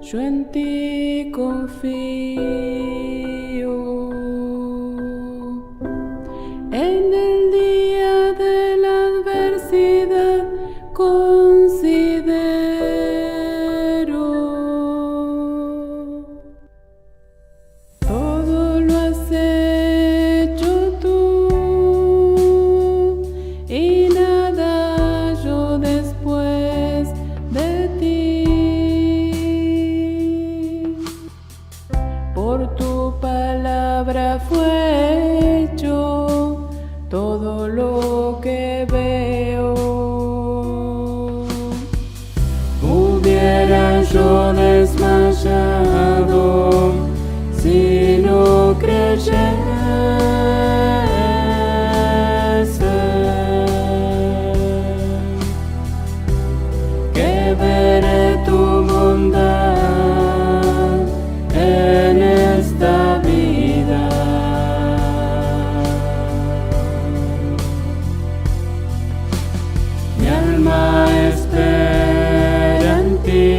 yo en ti confío. En el día de la adversidad considero todo lo has hecho tú y nada yo después de ti. Por tu palabra fue hecho todo lo que veo. Hubiera yo desmayado si no creyese que veré tu bondad en esta vida. Mi alma espera en ti,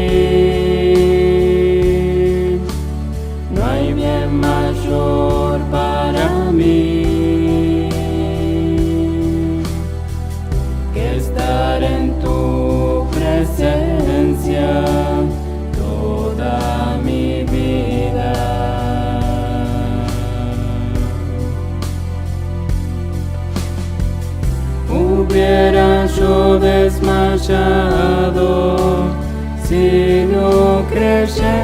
no hay bien mayor para mí que estar en tu presencia toda mi vida. Hubiera yo desmayado si no creyese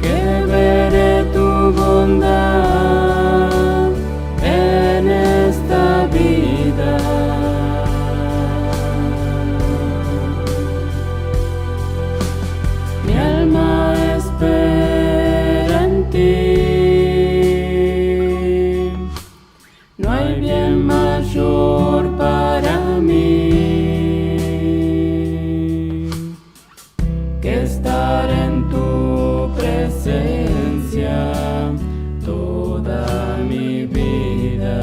que veré tu bondad en esta vida. Mi alma espera en ti, no hay bien mayor para mí que estar en tu presencia toda mi vida.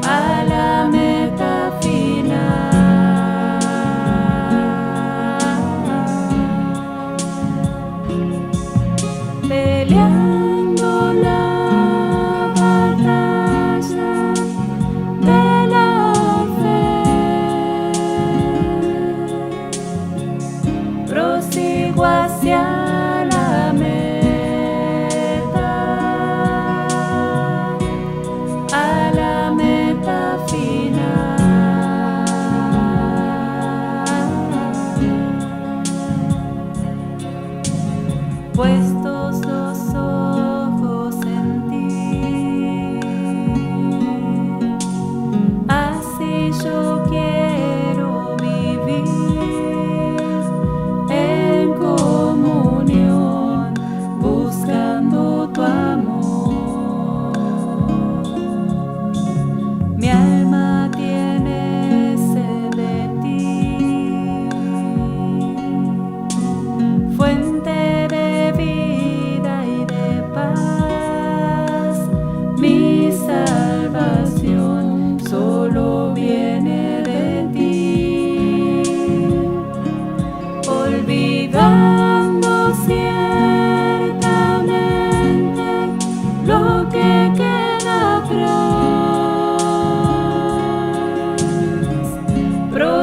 A la meta final.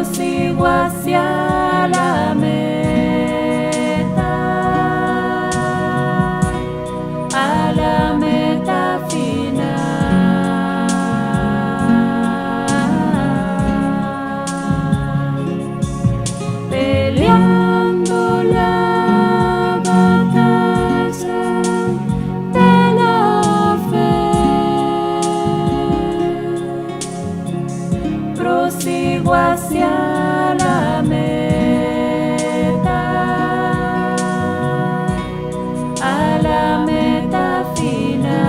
prosigo hacia la meta, a la meta final, peleando la batalla de la fe, prosigo hacia la meta, a la meta final.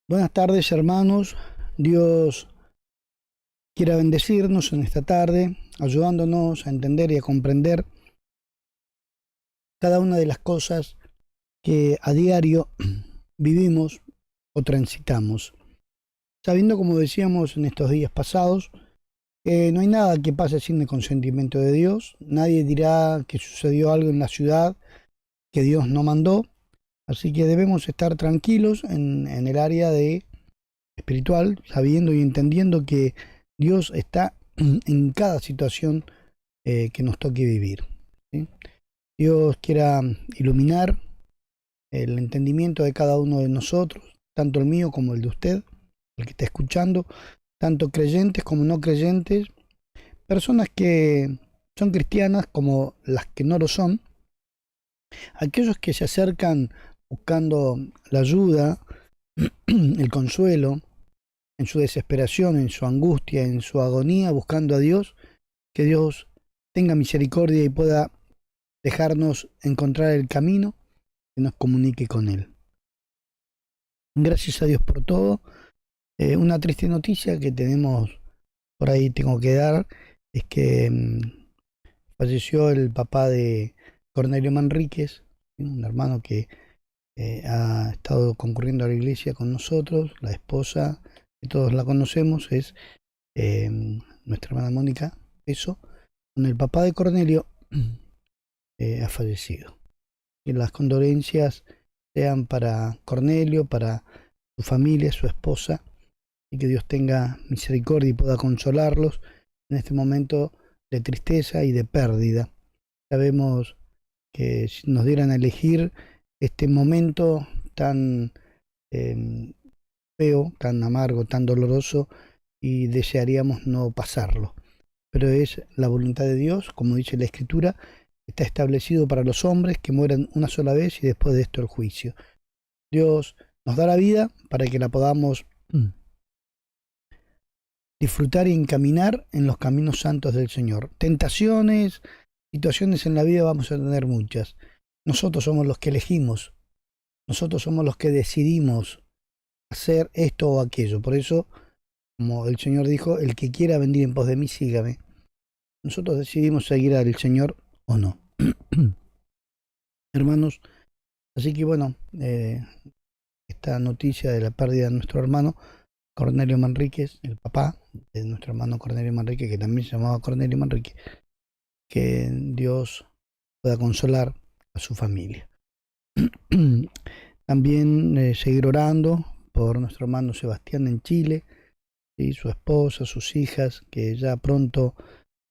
Buenas tardes, hermanos. Dios quiera bendecirnos en esta tarde, ayudándonos a entender y a comprender cada una de las cosas que a diario vivimos o transitamos. Sabiendo, como decíamos en estos días pasados, que no hay nada que pase sin el consentimiento de Dios. Nadie dirá que sucedió algo en la ciudad que Dios no mandó. Así que debemos estar tranquilos en el área de espiritual, sabiendo y entendiendo que Dios está en cada situación que nos toque vivir, ¿sí? Dios quiera iluminar el entendimiento de cada uno de nosotros, tanto el mío como el de usted, el que está escuchando, tanto creyentes como no creyentes, personas que son cristianas como las que no lo son, aquellos que se acercan buscando la ayuda, el consuelo, en su desesperación, en su angustia, en su agonía, buscando a Dios, que Dios tenga misericordia y pueda dejarnos encontrar el camino que nos comunique con Él. Gracias a Dios por todo. Una triste noticia que tenemos por ahí, tengo que dar, es que falleció el papá de Cornelio Manríquez, un hermano que ha estado concurriendo a la iglesia con nosotros. La esposa, que todos la conocemos, es nuestra hermana Mónica Eso. Con el papá de Cornelio ha fallecido. Y las condolencias sean para Cornelio, para su familia, su esposa, y que Dios tenga misericordia y pueda consolarlos en este momento de tristeza y de pérdida. Sabemos que si nos dieran a elegir este momento tan feo, tan amargo, tan doloroso, y desearíamos no pasarlo. Pero es la voluntad de Dios, como dice la Escritura, está establecido para los hombres que mueran una sola vez y después de esto el juicio. Dios nos da la vida para que la podamos disfrutar y encaminar en los caminos santos del Señor. Tentaciones, situaciones en la vida vamos a tener muchas. Nosotros somos los que elegimos, nosotros somos los que decidimos hacer esto o aquello. Por eso, como el Señor dijo, el que quiera venir en pos de mí, sígame. Nosotros decidimos seguir al Señor o no. Hermanos, así que bueno, esta noticia de la pérdida de nuestro hermano Cornelio Manríquez, el papá de nuestro hermano Cornelio Manríquez, que también se llamaba Cornelio Manríquez, que Dios pueda consolar a su familia. También seguir orando por nuestro hermano Sebastián en Chile, y su esposa, sus hijas, que ya pronto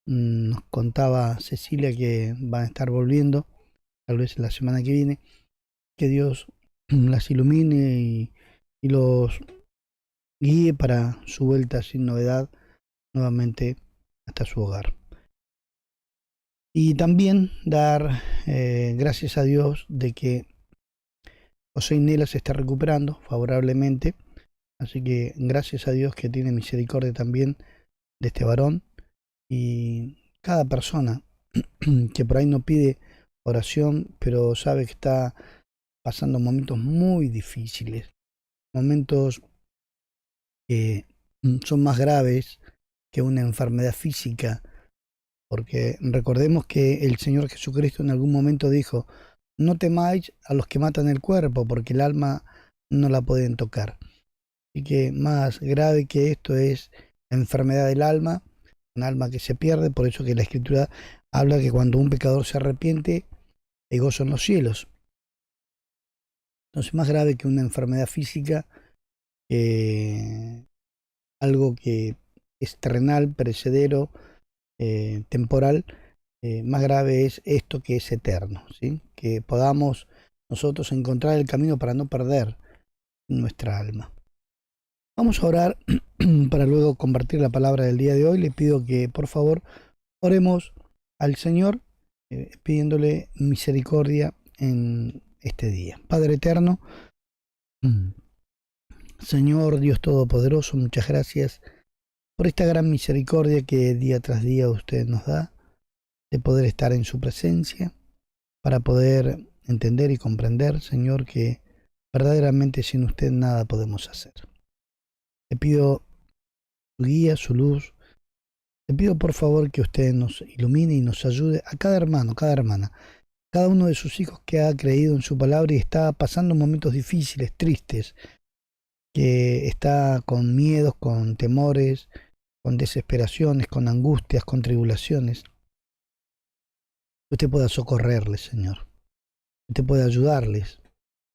nos contaba Cecilia que van a estar volviendo, tal vez la semana que viene. Que Dios las ilumine y los guíe para su vuelta sin novedad nuevamente hasta su hogar. Y también dar gracias a Dios de que José Inela se está recuperando favorablemente, así que gracias a Dios que tiene misericordia también de este varón, y cada persona que por ahí no pide oración, pero sabe que está pasando momentos muy difíciles, momentos que son más graves que una enfermedad física, porque recordemos que el Señor Jesucristo en algún momento dijo: no temáis a los que matan el cuerpo, porque el alma no la pueden tocar. Así que más grave que esto es la enfermedad del alma, un alma que se pierde. Por eso que la Escritura habla que cuando un pecador se arrepiente, hay gozo en los cielos. Entonces, más grave que una enfermedad física, algo que es terrenal, perecedero, temporal, más grave es esto que es eterno, ¿sí? Que podamos nosotros encontrar el camino para no perder nuestra alma. Vamos a orar para luego compartir la palabra del día de hoy. Le pido que por favor oremos al Señor, pidiéndole misericordia en este día. Padre eterno, Señor Dios Todopoderoso, muchas gracias por esta gran misericordia que día tras día usted nos da, de poder estar en su presencia, para poder entender y comprender, Señor, que verdaderamente sin usted nada podemos hacer. Le pido su guía, su luz. Le pido por favor que usted nos ilumine y nos ayude a cada hermano, cada hermana, cada uno de sus hijos que ha creído en su palabra y está pasando momentos difíciles, tristes, que está con miedos, con temores, con desesperaciones, con angustias, con tribulaciones. Usted pueda socorrerles, Señor. Usted puede ayudarles.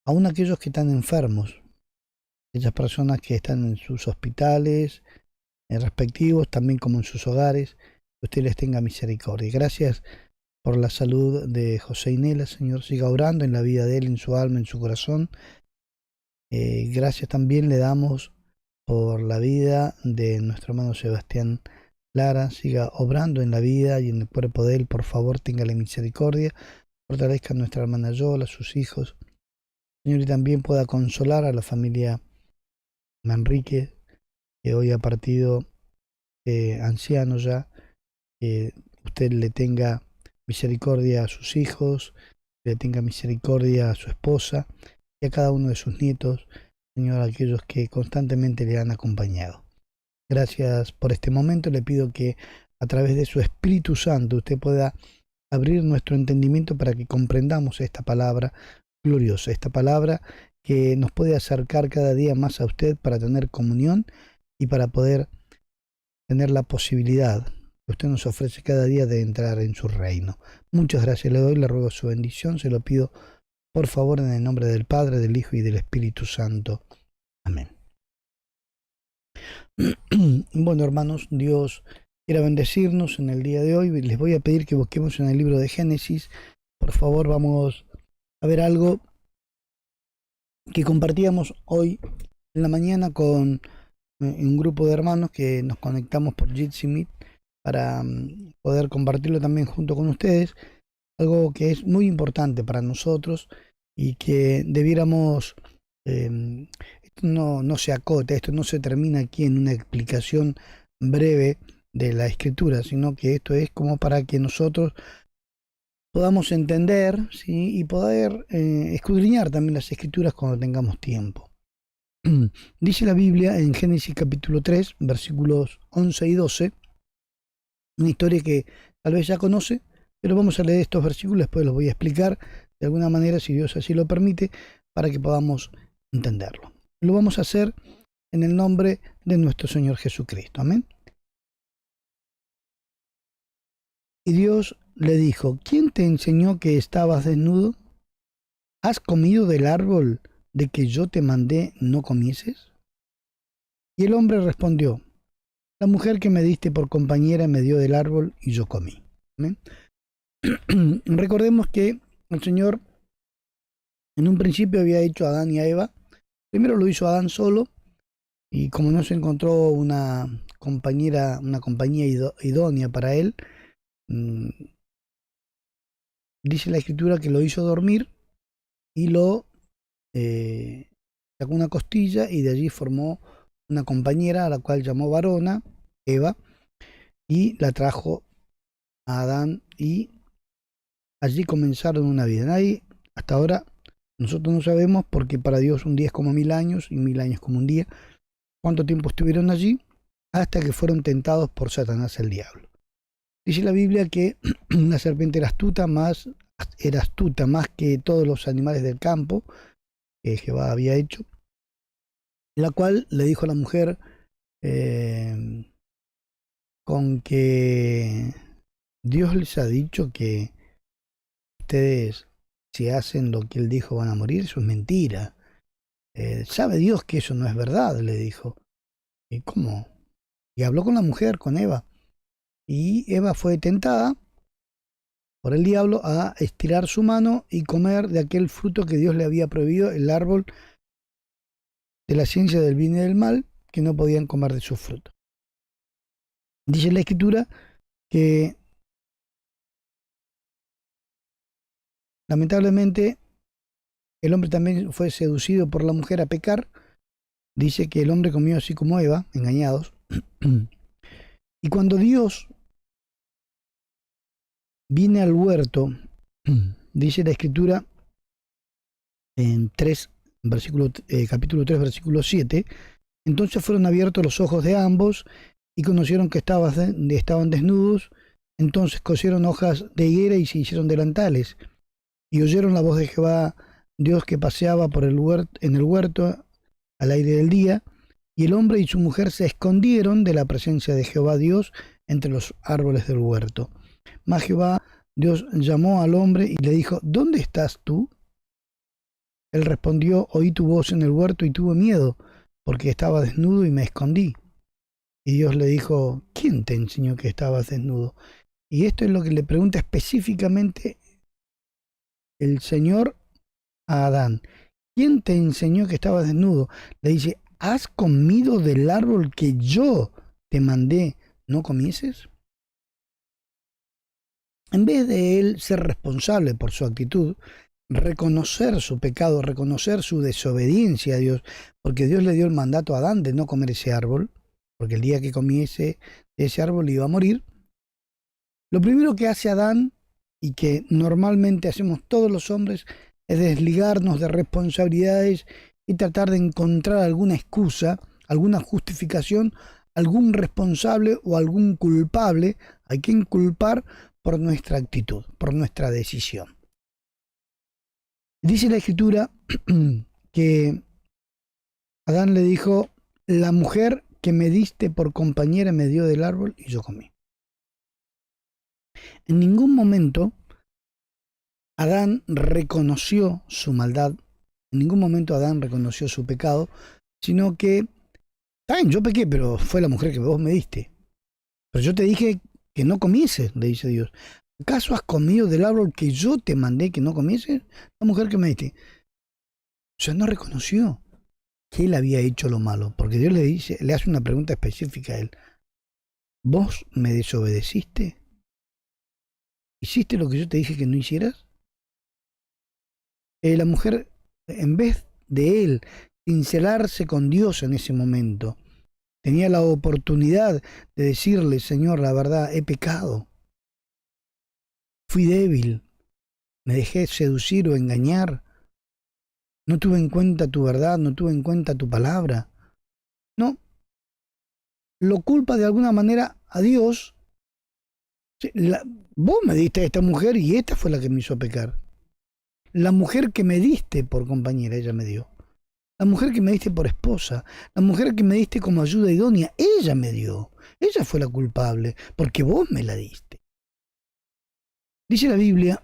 Aún aquellos que están enfermos, aquellas personas que están en sus hospitales respectivos, también como en sus hogares, que usted les tenga misericordia. Gracias por la salud de José Inela, Señor. Siga orando en la vida de él, en su alma, en su corazón. Gracias también le damos por la vida de nuestro hermano Sebastián Lara. Siga obrando en la vida y en el cuerpo de él. Por favor, téngale misericordia. Fortalezca a nuestra hermana Yola, a sus hijos. Señor, y también pueda consolar a la familia Manrique, que hoy ha partido anciano ya. Que usted le tenga misericordia a sus hijos, le tenga misericordia a su esposa y a cada uno de sus nietos, Señor, aquellos que constantemente le han acompañado. Gracias por este momento. Le pido que a través de su Espíritu Santo usted pueda abrir nuestro entendimiento para que comprendamos esta palabra gloriosa, esta palabra que nos puede acercar cada día más a usted para tener comunión y para poder tener la posibilidad que usted nos ofrece cada día de entrar en su reino. Muchas gracias le doy, le ruego su bendición, se lo pido por favor en el nombre del Padre, del Hijo y del Espíritu Santo. Amén. Bueno, hermanos, Dios quiera bendecirnos en el día de hoy. Les voy a pedir que busquemos en el libro de Génesis. Por favor, vamos a ver algo que compartíamos hoy en la mañana con un grupo de hermanos que nos conectamos por Jitsi Meet para poder compartirlo también junto con ustedes. Algo que es muy importante para nosotros y que debiéramos, esto no se acota, esto no se termina aquí en una explicación breve de la escritura, sino que esto es como para que nosotros podamos entender, ¿sí? Y poder escudriñar también las escrituras cuando tengamos tiempo. Dice la Biblia en Génesis capítulo 3, versículos 11 y 12, una historia que tal vez ya conoce, pero vamos a leer estos versículos, después los voy a explicar de alguna manera, si Dios así lo permite, para que podamos entenderlo. Lo vamos a hacer en el nombre de nuestro Señor Jesucristo. Amén. Y Dios le dijo: ¿quién te enseñó que estabas desnudo? ¿Has comido del árbol de que yo te mandé no comieses? Y el hombre respondió: la mujer que me diste por compañera me dio del árbol y yo comí. ¿Amén? Recordemos que el Señor en un principio había hecho a Adán y a Eva. Primero lo hizo Adán solo, y como no se encontró una compañía idónea para él, dice la Escritura que lo hizo dormir y lo eh, sacó una costilla y de allí formó una compañera a la cual llamó varona, Eva, y la trajo a Adán y allí comenzaron una vida. Nadie, hasta ahora, nosotros no sabemos porque para Dios un día es como 1000 años y 1000 años como un día. ¿Cuánto tiempo estuvieron allí? Hasta que fueron tentados por Satanás el diablo. Dice la Biblia que la serpiente era astuta más que todos los animales del campo que Jehová había hecho, la cual le dijo a la mujer, eh, con que Dios les ha dicho que ustedes, si hacen lo que él dijo, van a morir. Eso es mentira. Sabe Dios que eso no es verdad, le dijo. ¿Y cómo? Y habló con la mujer, con Eva. Y Eva fue tentada por el diablo a estirar su mano y comer de aquel fruto que Dios le había prohibido, el árbol de la ciencia del bien y del mal, que no podían comer de su fruto. Dice la Escritura que lamentablemente el hombre también fue seducido por la mujer a pecar. Dice que el hombre comió así como Eva, engañados. Y cuando Dios viene al huerto, dice la Escritura en capítulo 3, versículo 7, entonces fueron abiertos los ojos de ambos y conocieron que estaban desnudos. Entonces cosieron hojas de higuera y se hicieron delantales. Y oyeron la voz de Jehová Dios que paseaba en el huerto al aire del día. Y el hombre y su mujer se escondieron de la presencia de Jehová Dios entre los árboles del huerto. Mas Jehová Dios llamó al hombre y le dijo, ¿dónde estás tú? Él respondió, oí tu voz en el huerto y tuve miedo, porque estaba desnudo y me escondí. Y Dios le dijo, ¿quién te enseñó que estabas desnudo? Y esto es lo que le pregunta específicamente el Señor a Adán. ¿Quién te enseñó que estabas desnudo? Le dice, ¿has comido del árbol que yo te mandé no comieses? En vez de él ser responsable por su actitud, reconocer su pecado, reconocer su desobediencia a Dios, porque Dios le dio el mandato a Adán de no comer ese árbol, porque el día que comiese de ese árbol iba a morir. Lo primero que hace Adán, y que normalmente hacemos todos los hombres, es desligarnos de responsabilidades y tratar de encontrar alguna excusa, alguna justificación, algún responsable o algún culpable a quien culpar por nuestra actitud, por nuestra decisión. Dice la Escritura que Adán le dijo, la mujer que me diste por compañera me dio del árbol y yo comí. En ningún momento Adán reconoció su maldad, en ningún momento Adán reconoció su pecado, sino que, está bien, yo pequé, pero fue la mujer que vos me diste. Pero yo te dije que no comieses, le dice Dios. ¿Acaso has comido del árbol que yo te mandé que no comieses? La mujer que me diste. O sea, no reconoció que él había hecho lo malo, porque Dios le hace una pregunta específica a él. ¿Vos me desobedeciste? ¿Hiciste lo que yo te dije que no hicieras? La mujer, en vez de él sincerarse con Dios en ese momento, tenía la oportunidad de decirle, Señor, la verdad, he pecado. Fui débil, me dejé seducir o engañar. No tuve en cuenta tu verdad, no tuve en cuenta tu palabra. No, lo culpa de alguna manera a Dios. Vos me diste a esta mujer y esta fue la que me hizo pecar. La mujer que me diste por compañera, ella me dio. La mujer que me diste por esposa, la mujer que me diste como ayuda idónea, ella me dio. Ella fue la culpable, porque vos me la diste. Dice la Biblia,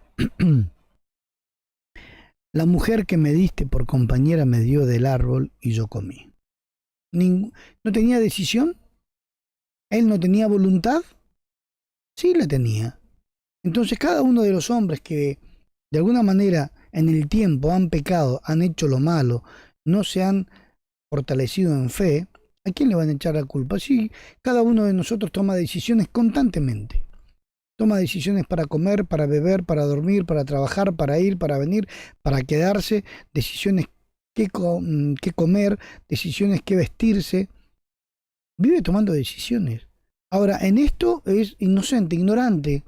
la mujer que me diste por compañera me dio del árbol y yo comí. ¿No tenía decisión? ¿Él no tenía voluntad? Sí la tenía. Entonces cada uno de los hombres que de alguna manera en el tiempo han pecado, han hecho lo malo, no se han fortalecido en fe, ¿a quién le van a echar la culpa? Sí, cada uno de nosotros toma decisiones constantemente. Toma decisiones para comer, para beber, para dormir, para trabajar, para ir, para venir, para quedarse, decisiones qué comer, decisiones qué vestirse. Vive tomando decisiones. Ahora, en esto es inocente, ignorante.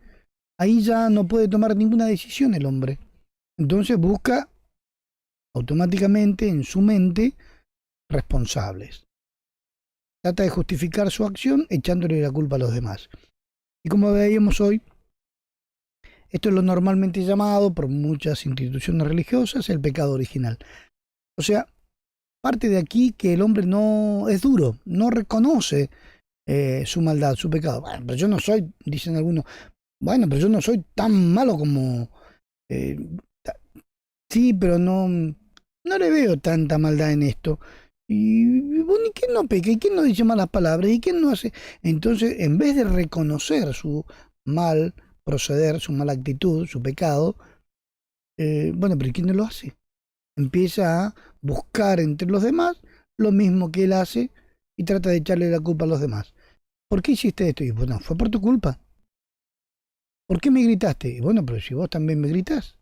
Ahí ya no puede tomar ninguna decisión el hombre. Entonces busca automáticamente en su mente responsables. Trata de justificar su acción echándole la culpa a los demás. Y como veíamos hoy, esto es lo normalmente llamado por muchas instituciones religiosas el pecado original. O sea, parte de aquí que el hombre no es duro, no reconoce su maldad, su pecado. Bueno, pero yo no soy, dicen algunos, bueno, pero yo no soy tan malo como... eh, sí, pero no le veo tanta maldad en esto. Y bueno, ¿y quién no peca? ¿Y quién no dice malas palabras? ¿Y quién no hace? Entonces, en vez de reconocer su mal proceder, su mala actitud, su pecado, bueno, pero ¿y quién no lo hace? Empieza a buscar entre los demás lo mismo que él hace y trata de echarle la culpa a los demás. ¿Por qué hiciste esto? Y bueno, fue por tu culpa. ¿Por qué me gritaste? Y bueno, pero si vos también me gritás.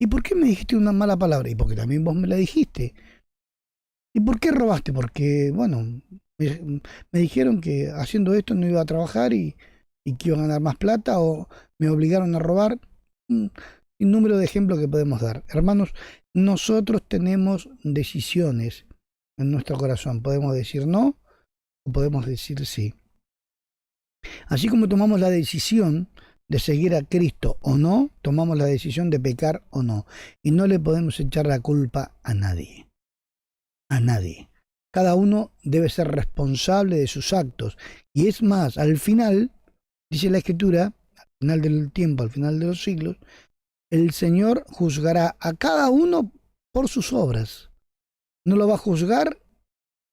¿Y por qué me dijiste una mala palabra? Y porque también vos me la dijiste. ¿Y por qué robaste? Porque, bueno, me dijeron que haciendo esto no iba a trabajar y que iba a ganar más plata o me obligaron a robar. Un número de ejemplos que podemos dar. Hermanos, nosotros tenemos decisiones en nuestro corazón. Podemos decir no o podemos decir sí. Así como tomamos la decisión de seguir a Cristo o no, tomamos la decisión de pecar o no. Y no le podemos echar la culpa a nadie. A nadie. Cada uno debe ser responsable de sus actos. Y es más, al final, dice la Escritura, al final del tiempo, al final de los siglos, el Señor juzgará a cada uno por sus obras. No lo va a juzgar,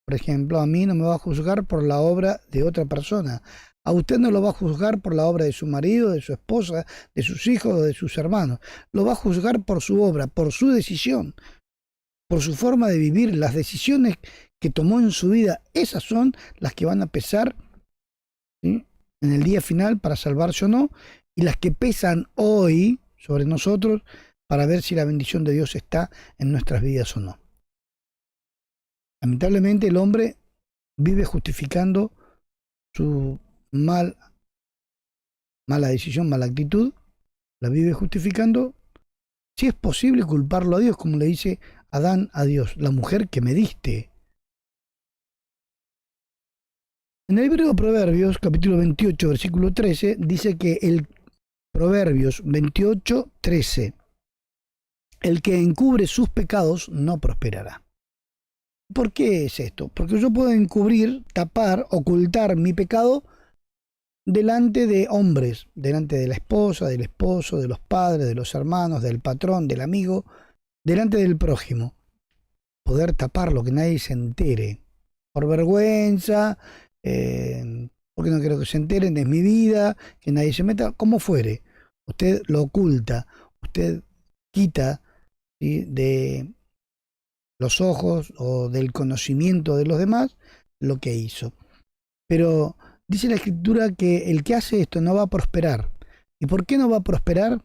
por ejemplo, a mí no me va a juzgar por la obra de otra persona. A usted no lo va a juzgar por la obra de su marido, de su esposa, de sus hijos o de sus hermanos. Lo va a juzgar por su obra, por su decisión, por su forma de vivir. Las decisiones que tomó en su vida, esas son las que van a pesar, ¿sí?, en el día final para salvarse o no, y las que pesan hoy sobre nosotros para ver si la bendición de Dios está en nuestras vidas o no. Lamentablemente el hombre vive justificando su mala decisión, mala actitud, la vive justificando. Si es posible culparlo a Dios, como le dice Adán a Dios, la mujer que me diste. En el libro de Proverbios, capítulo 28, versículo 13, dice que el Proverbios 28, 13, el que encubre sus pecados no prosperará. ¿Por qué es esto? Porque yo puedo encubrir, tapar, ocultar mi pecado delante de hombres, delante de la esposa, del esposo, de los padres, de los hermanos, del patrón, del amigo, delante del prójimo. Poder taparlo, que nadie se entere. Por vergüenza, porque no quiero que se enteren, es mi vida, que nadie se meta, como fuere. Usted lo oculta, usted quita, ¿sí?, de los ojos o del conocimiento de los demás lo que hizo. Pero dice la Escritura que el que hace esto no va a prosperar. ¿Y por qué no va a prosperar?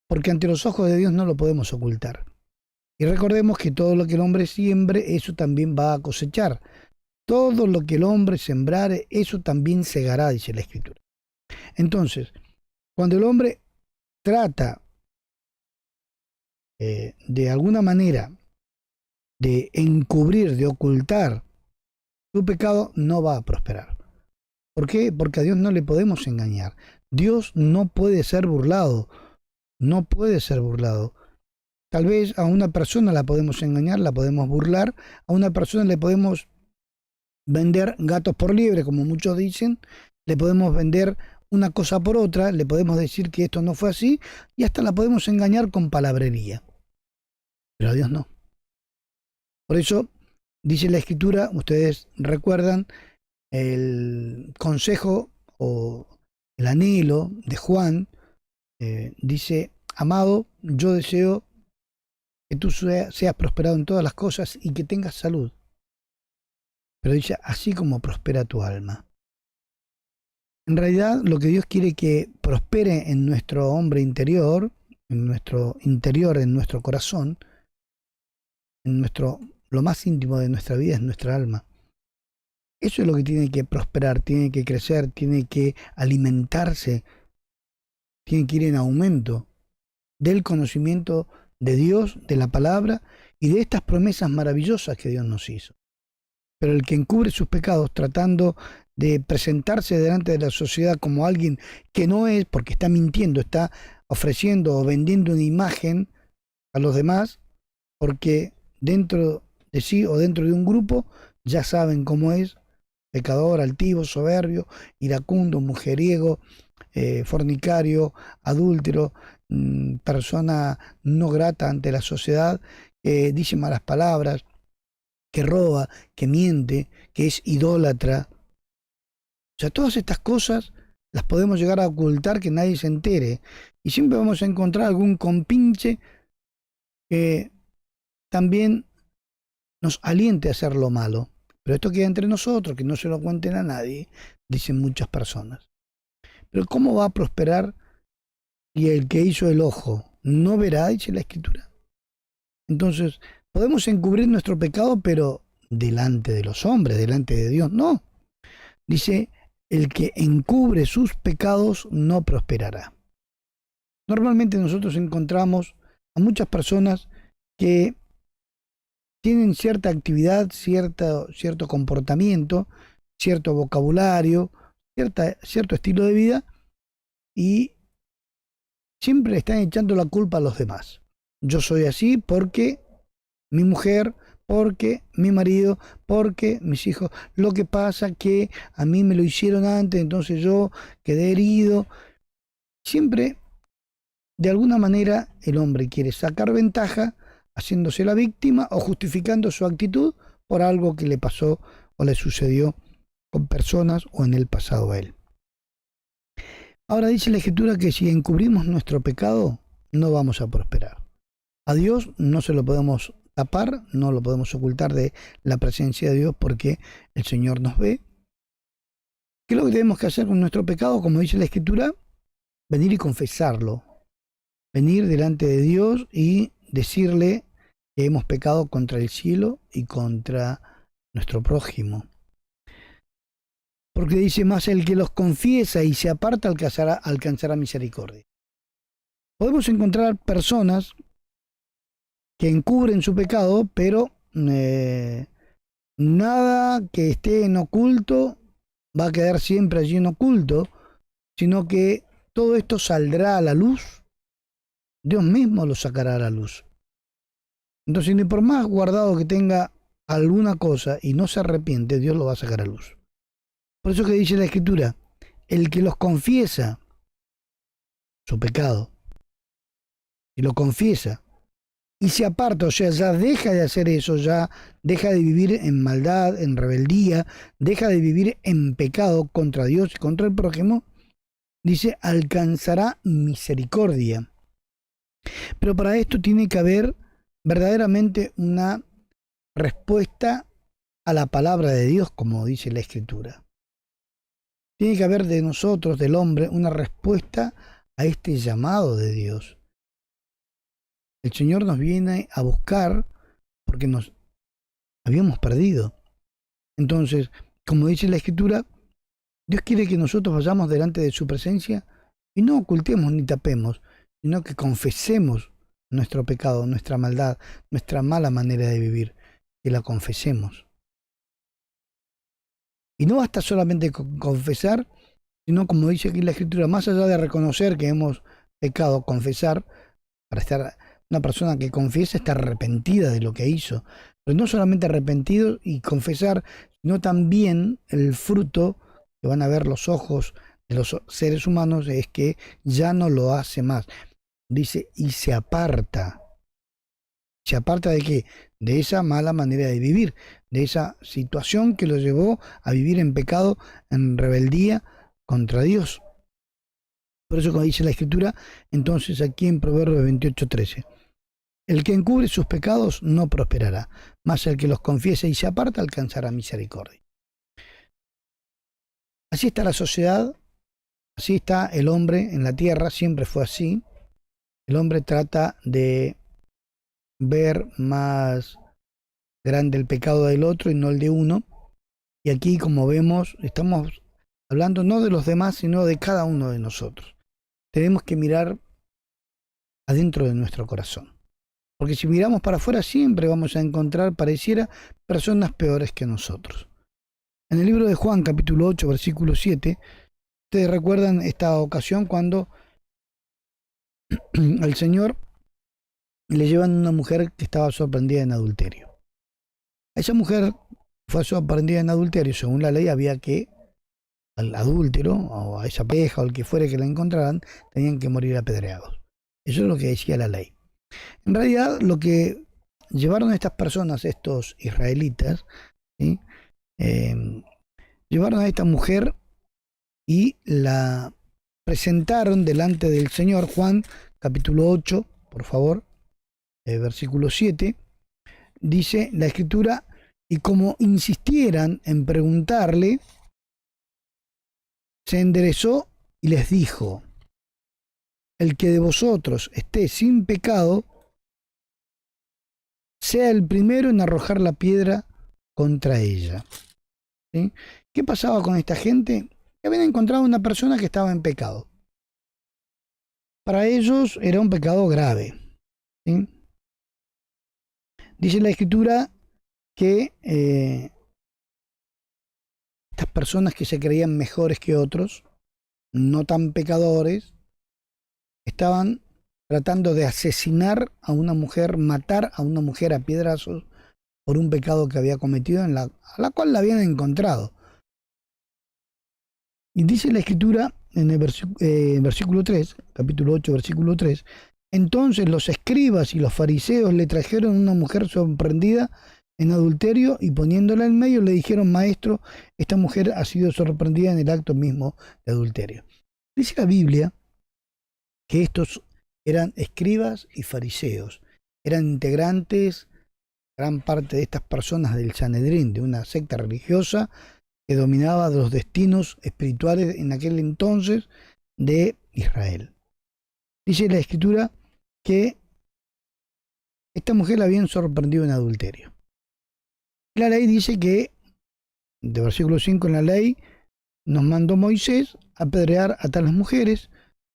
Porque ante los ojos de Dios no lo podemos ocultar. Y recordemos que todo lo que el hombre siembre, eso también va a cosechar. Todo lo que el hombre sembrare, eso también segará, dice la Escritura. Entonces, cuando el hombre trata de alguna manera de encubrir, de ocultar su pecado, no va a prosperar. ¿Por qué? Porque a Dios no le podemos engañar. Dios no puede ser burlado. No puede ser burlado. Tal vez a una persona la podemos engañar, la podemos burlar. A una persona le podemos vender gatos por liebre, como muchos dicen. Le podemos vender una cosa por otra. Le podemos decir que esto no fue así. Y hasta la podemos engañar con palabrería. Pero a Dios no. Por eso, dice la Escritura, ustedes recuerdan el consejo o el anhelo de Juan, dice: amado, yo deseo que tú seas prosperado en todas las cosas y que tengas salud. Pero dice, así como prospera tu alma. En realidad, lo que Dios quiere que prospere en nuestro hombre interior, en nuestro corazón, lo más íntimo de nuestra vida es nuestra alma. Eso es lo que tiene que prosperar, tiene que crecer, tiene que alimentarse, tiene que ir en aumento del conocimiento de Dios, de la palabra y de estas promesas maravillosas que Dios nos hizo. Pero el que encubre sus pecados tratando de presentarse delante de la sociedad como alguien que no es, porque está mintiendo, está ofreciendo o vendiendo una imagen a los demás, porque dentro de sí o dentro de un grupo ya saben cómo es: pecador, altivo, soberbio, iracundo, mujeriego, fornicario, adúltero, persona no grata ante la sociedad, que dice malas palabras, que roba, que miente, que es idólatra. O sea, todas estas cosas las podemos llegar a ocultar, que nadie se entere. Y siempre vamos a encontrar algún compinche que también nos aliente a hacer lo malo. Pero esto queda entre nosotros, que no se lo cuenten a nadie, dicen muchas personas. Pero ¿cómo va a prosperar y el que hizo el ojo no verá? Dice la Escritura. Entonces, podemos encubrir nuestro pecado, pero delante de los hombres, delante de Dios, no. Dice, el que encubre sus pecados no prosperará. Normalmente nosotros encontramos a muchas personas que tienen cierta actividad, cierto comportamiento, cierto vocabulario, cierto estilo de vida, y siempre le están echando la culpa a los demás. Yo soy así porque mi mujer, porque mi marido, porque mis hijos. Lo que pasa que a mí me lo hicieron antes, entonces yo quedé herido. Siempre, de alguna manera, el hombre quiere sacar ventaja haciéndose la víctima o justificando su actitud por algo que le pasó o le sucedió con personas o en el pasado a él. Ahora dice la Escritura que si encubrimos nuestro pecado, no vamos a prosperar. A Dios no se lo podemos tapar, no lo podemos ocultar de la presencia de Dios, porque el Señor nos ve. ¿Qué es lo que tenemos que hacer con nuestro pecado? Como dice la Escritura, venir y confesarlo. Venir delante de Dios y decirle que hemos pecado contra el cielo y contra nuestro prójimo. Porque dice más, el que los confiesa y se aparta alcanzará misericordia. Podemos encontrar personas que encubren su pecado, pero nada que esté en oculto va a quedar siempre allí en oculto, sino que todo esto saldrá a la luz. Dios mismo lo sacará a la luz. Entonces, ni por más guardado que tenga alguna cosa y no se arrepiente, Dios lo va a sacar a luz. Por eso que dice la Escritura, el que los confiesa su pecado y lo confiesa y se aparta, o sea, ya deja de hacer eso, ya deja de vivir en maldad, en rebeldía, deja de vivir en pecado contra Dios y contra el prójimo, dice, alcanzará misericordia. Pero para esto tiene que haber verdaderamente una respuesta a la palabra de Dios, como dice la Escritura. Tiene que haber de nosotros, del hombre, una respuesta a este llamado de Dios. El Señor nos viene a buscar porque nos habíamos perdido. Entonces, como dice la Escritura, Dios quiere que nosotros vayamos delante de su presencia y no ocultemos ni tapemos, sino que confesemos nuestro pecado, nuestra maldad, nuestra mala manera de vivir, que la confesemos. Y no basta solamente con confesar, sino, como dice aquí la Escritura, más allá de reconocer que hemos pecado, confesar, para estar una persona que confiesa está arrepentida de lo que hizo. Pero no solamente arrepentido y confesar, sino también el fruto que van a ver los ojos de los seres humanos es que ya no lo hace más. Dice, y se aparta. ¿Se aparta de qué? De esa mala manera de vivir, de esa situación que lo llevó a vivir en pecado, en rebeldía contra Dios. Por eso, como dice la Escritura, entonces aquí en Proverbios 28:13, el que encubre sus pecados no prosperará, mas el que los confiesa y se aparta alcanzará misericordia. Así está la sociedad, así está el hombre en la tierra, siempre fue así. El hombre trata de ver más grande el pecado del otro y no el de uno. Y aquí, como vemos, estamos hablando no de los demás, sino de cada uno de nosotros. Tenemos que mirar adentro de nuestro corazón. Porque si miramos para afuera siempre vamos a encontrar, pareciera, personas peores que nosotros. En el libro de Juan, capítulo 8, versículo 7, ustedes recuerdan esta ocasión cuando al Señor le llevan a una mujer que estaba sorprendida en adulterio. A esa mujer fue sorprendida en adulterio, según la ley había que al adúltero o a esa pareja o al que fuera que la encontraran, tenían que morir apedreados. Eso es lo que decía la ley. En realidad, lo que llevaron a estas personas, estos israelitas, ¿sí? Llevaron a esta mujer y la presentaron delante del Señor. Juan, capítulo 8, por favor, versículo 7, dice la Escritura, y como insistieran en preguntarle, se enderezó y les dijo: el que de vosotros esté sin pecado, sea el primero en arrojar la piedra contra ella. ¿Sí? ¿Qué pasaba con esta gente? Que habían encontrado una persona que estaba en pecado. Para ellos era un pecado grave. ¿Sí? Dice la Escritura que estas personas que se creían mejores que otros, no tan pecadores, estaban tratando de asesinar a una mujer, matar a una mujer a piedrazos por un pecado que había cometido, a la cual la habían encontrado. Y dice la Escritura en el versículo 3, capítulo 8, versículo 3, entonces los escribas y los fariseos le trajeron una mujer sorprendida en adulterio y poniéndola en medio le dijeron: maestro, esta mujer ha sido sorprendida en el acto mismo de adulterio. Dice la Biblia que estos eran escribas y fariseos, eran integrantes, gran parte de estas personas del Sanedrín, de una secta religiosa que dominaba los destinos espirituales en aquel entonces de Israel. Dice la Escritura que esta mujer la habían sorprendido en adulterio. La ley dice que, de versículo 5 en la ley, nos mandó Moisés a apedrear a tales mujeres.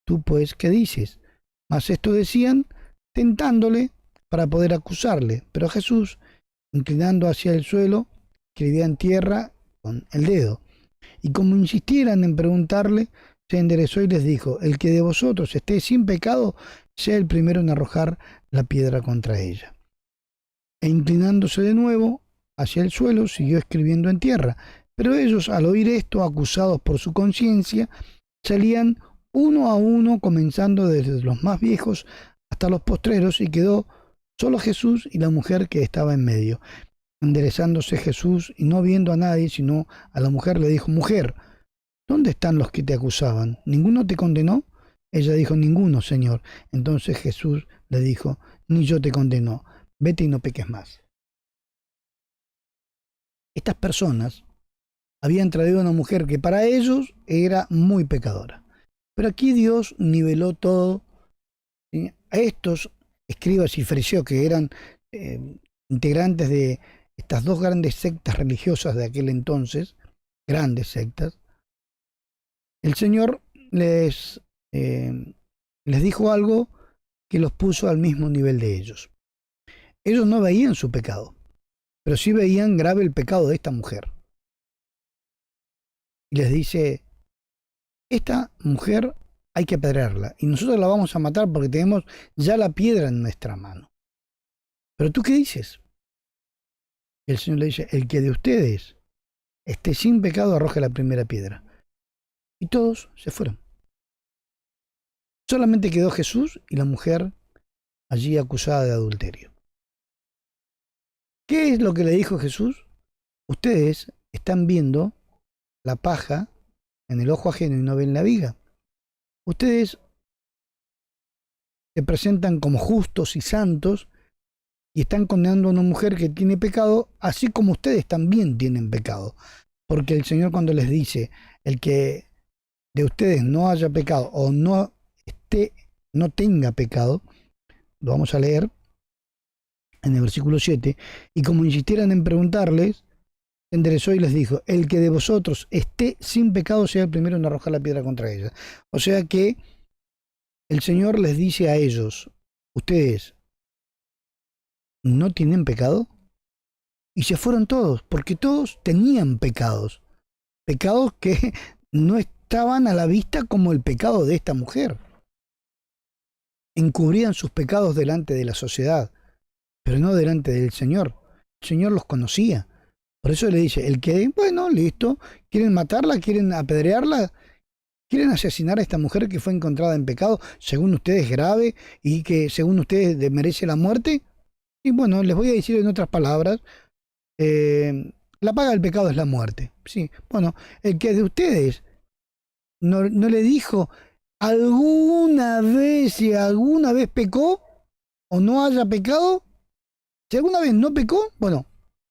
Tú pues, ¿qué dices? Mas esto decían, tentándole para poder acusarle. Pero Jesús, inclinando hacia el suelo, escribía en tierra con el dedo. Y como insistieran en preguntarle, se enderezó y les dijo: el que de vosotros esté sin pecado, sea el primero en arrojar la piedra contra ella. E inclinándose de nuevo hacia el suelo, siguió escribiendo en tierra. Pero ellos, al oír esto, acusados por su conciencia, salían uno a uno, comenzando desde los más viejos hasta los postreros, y quedó solo Jesús y la mujer que estaba en medio. Enderezándose Jesús y no viendo a nadie sino a la mujer, le dijo: mujer, ¿dónde están los que te acusaban? ¿Ninguno te condenó? Ella dijo: ninguno, Señor. Entonces Jesús le dijo: ni yo te condeno, vete y no peques más. Estas personas habían traído a una mujer que para ellos era muy pecadora. Pero aquí Dios niveló todo, ¿sí? A estos escribas y fariseos, que eran integrantes de estas dos grandes sectas religiosas de aquel entonces, grandes sectas, el Señor les dijo algo que los puso al mismo nivel de ellos. Ellos no veían su pecado, pero sí veían grave el pecado de esta mujer. Y les dice: esta mujer hay que apedrearla y nosotros la vamos a matar porque tenemos ya la piedra en nuestra mano. ¿Pero tú qué dices? Y el Señor le dice: el que de ustedes esté sin pecado, arroje la primera piedra. Y todos se fueron. Solamente quedó Jesús y la mujer allí acusada de adulterio. ¿Qué es lo que le dijo Jesús? Ustedes están viendo la paja en el ojo ajeno y no ven la viga. Ustedes se presentan como justos y santos y están condenando a una mujer que tiene pecado, así como ustedes también tienen pecado. Porque el Señor, cuando les dice: el que de ustedes no haya pecado o no tenga pecado, lo vamos a leer en el versículo 7, y como insistieran en preguntarles, se enderezó y les dijo, el que de vosotros esté sin pecado sea el primero en arrojar la piedra contra ella. O sea que el Señor les dice a ellos, ustedes no tienen pecado, y se fueron todos, porque todos tenían pecados, pecados que no estaban a la vista como el pecado de esta mujer. Encubrían sus pecados delante de la sociedad, pero no delante del Señor. El Señor los conocía. Por eso le dice, el que, bueno, listo, quieren matarla, quieren apedrearla, quieren asesinar a esta mujer que fue encontrada en pecado, según ustedes grave y que según ustedes merece la muerte. Y bueno, les voy a decir en otras palabras, la paga del pecado es la muerte. Sí, bueno, el que de ustedes no le dijo alguna vez, si alguna vez pecó o no haya pecado, si alguna vez no pecó, bueno,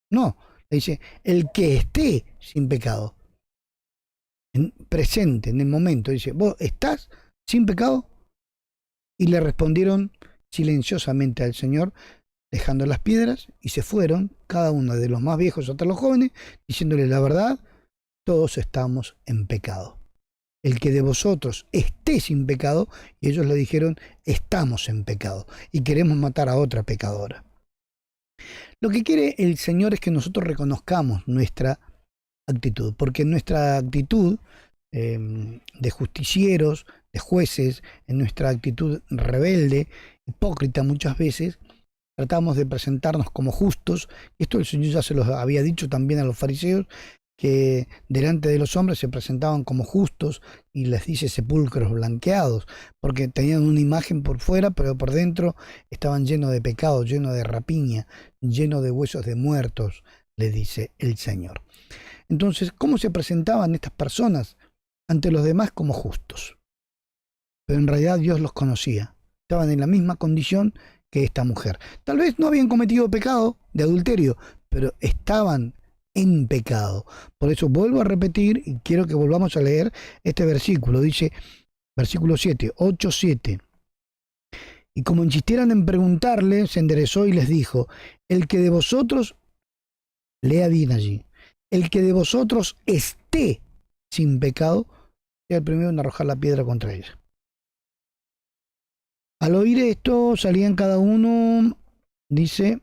no. Le dice, el que esté sin pecado, presente en el momento, dice, ¿vos estás sin pecado? Y le respondieron silenciosamente al Señor, dejando las piedras, y se fueron, cada uno de los más viejos hasta los jóvenes, diciéndole la verdad, todos estamos en pecado. El que de vosotros esté sin pecado, y ellos le dijeron, estamos en pecado, y queremos matar a otra pecadora. Lo que quiere el Señor es que nosotros reconozcamos nuestra actitud, porque nuestra actitud de justicieros, de jueces, en nuestra actitud rebelde, hipócrita muchas veces, tratamos de presentarnos como justos. Esto el Señor ya se los había dicho también a los fariseos, que delante de los hombres se presentaban como justos y les dice sepulcros blanqueados, porque tenían una imagen por fuera, pero por dentro estaban llenos de pecado, llenos de rapiña, llenos de huesos de muertos, le dice el Señor. Entonces, ¿cómo se presentaban estas personas ante los demás? Como justos. Pero en realidad Dios los conocía, estaban en la misma condición que esta mujer. Tal vez no habían cometido pecado de adulterio, pero estaban en pecado. Por eso vuelvo a repetir y quiero que volvamos a leer este versículo. Dice, versículo 7, 8:7. Y como insistieran en preguntarle, se enderezó y les dijo, el que de vosotros, lea bien allí, el que de vosotros esté sin pecado, sea el primero en arrojar la piedra contra ella. Al oír esto, salían cada uno, dice,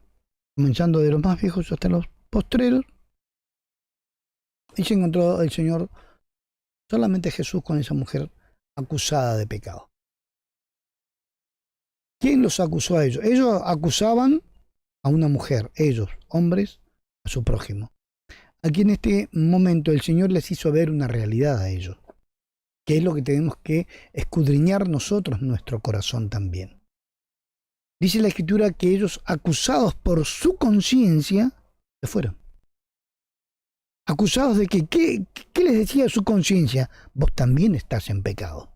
comenzando de los más viejos hasta los postreros, y se encontró el Señor, solamente Jesús con esa mujer acusada de pecado. ¿Quién los acusó a ellos? Ellos acusaban a una mujer, ellos, hombres, a su prójimo. Aquí en este momento el Señor les hizo ver una realidad a ellos, que es lo que tenemos que escudriñar nosotros nuestro corazón también. Dice la Escritura que ellos, acusados por su conciencia, se fueron. Acusados de que, ¿qué les decía su conciencia? Vos también estás en pecado.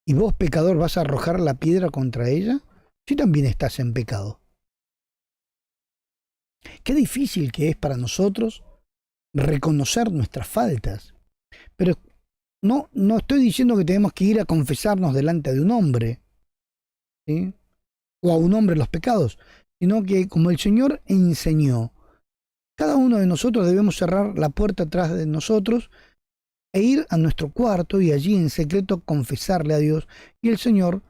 ¿Y vos, pecador, vas a arrojar la piedra contra ella? Sí, también estás en pecado. Qué difícil que es para nosotros reconocer nuestras faltas. Pero no estoy diciendo que tenemos que ir a confesarnos delante de un hombre, ¿sí? O a un hombre los pecados, sino que como el Señor enseñó, cada uno de nosotros debemos cerrar la puerta atrás de nosotros e ir a nuestro cuarto y allí en secreto confesarle a Dios, y el Señor,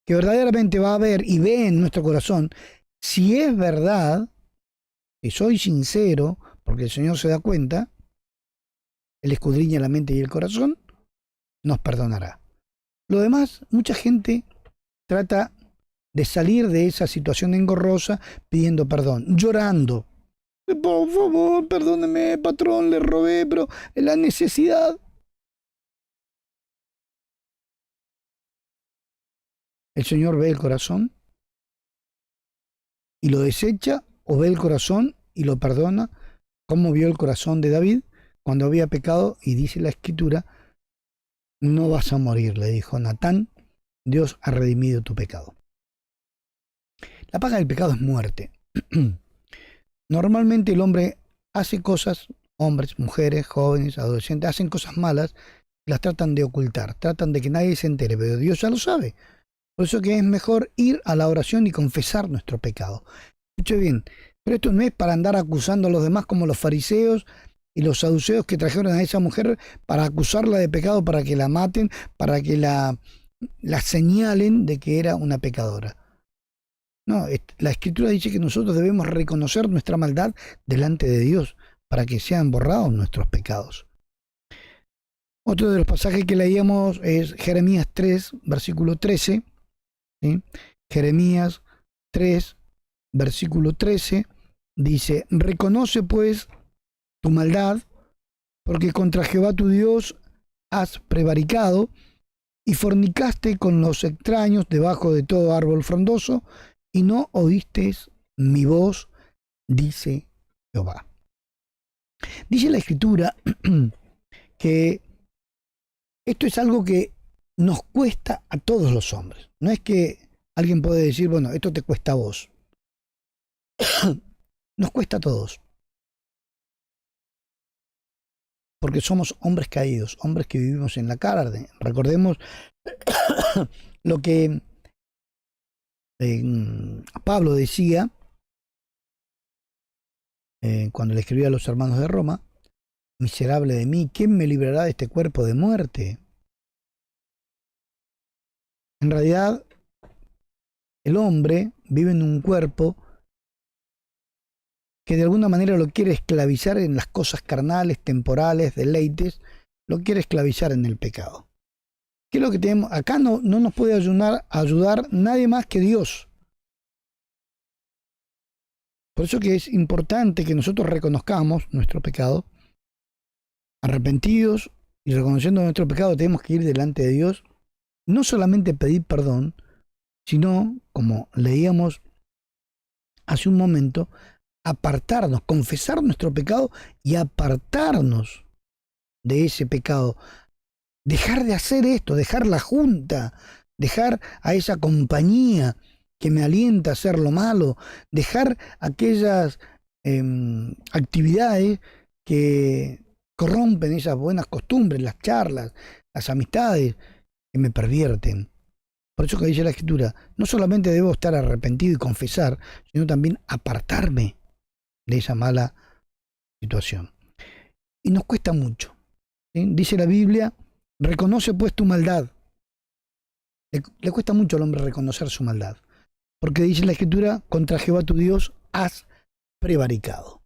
que verdaderamente va a ver y ve en nuestro corazón, si es verdad, si soy sincero, porque el Señor se da cuenta, Él escudriña la mente y el corazón, nos perdonará. Lo demás, mucha gente trata de salir de esa situación engorrosa pidiendo perdón, llorando. Por favor, perdóneme, patrón, le robé, pero la necesidad. El Señor ve el corazón y lo desecha, o ve el corazón y lo perdona, como vio el corazón de David cuando había pecado, y dice la Escritura, no vas a morir, le dijo Natán, Dios ha redimido tu pecado. La paga del pecado es muerte. Normalmente el hombre hace cosas, hombres, mujeres, jóvenes, adolescentes, hacen cosas malas, las tratan de ocultar, tratan de que nadie se entere, pero Dios ya lo sabe. Por eso que es mejor ir a la oración y confesar nuestro pecado. Escuche bien, pero esto no es para andar acusando a los demás como los fariseos y los saduceos que trajeron a esa mujer para acusarla de pecado, para que la maten, para que la señalen de que era una pecadora. No, la Escritura dice que nosotros debemos reconocer nuestra maldad delante de Dios para que sean borrados nuestros pecados. Otro de los pasajes que leíamos es Jeremías 3, versículo 13. ¿Sí? Jeremías 3, versículo 13, dice: reconoce pues tu maldad, porque contra Jehová tu Dios has prevaricado y fornicaste con los extraños debajo de todo árbol frondoso, y no oíste mi voz, dice Jehová. Dice la Escritura que esto es algo que nos cuesta a todos los hombres. No es que alguien puede decir, bueno, esto te cuesta a vos. Nos cuesta a todos. Porque somos hombres caídos, hombres que vivimos en la carne. Recordemos lo que Pablo decía cuando le escribía a los hermanos de Roma: miserable de mí, ¿quién me librará de este cuerpo de muerte? En realidad, el hombre vive en un cuerpo que de alguna manera lo quiere esclavizar en las cosas carnales, temporales, deleites, lo quiere esclavizar en el pecado. ¿Qué es lo que tenemos? Acá no nos puede ayudar nadie más que Dios. Por eso que es importante que nosotros reconozcamos nuestro pecado, arrepentidos y reconociendo nuestro pecado, tenemos que ir delante de Dios, no solamente pedir perdón, sino, como leíamos hace un momento, apartarnos, confesar nuestro pecado y apartarnos de ese pecado. Dejar de hacer esto, dejar la junta, dejar a esa compañía que me alienta a hacer lo malo, dejar aquellas actividades que corrompen esas buenas costumbres, las charlas, las amistades que me pervierten. Por eso que dice la Escritura, no solamente debo estar arrepentido y confesar, sino también apartarme de esa mala situación. Y nos cuesta mucho. ¿Sí? Dice la Biblia: reconoce pues tu maldad. Le cuesta mucho al hombre reconocer su maldad. Porque dice la Escritura: contra Jehová tu Dios has prevaricado.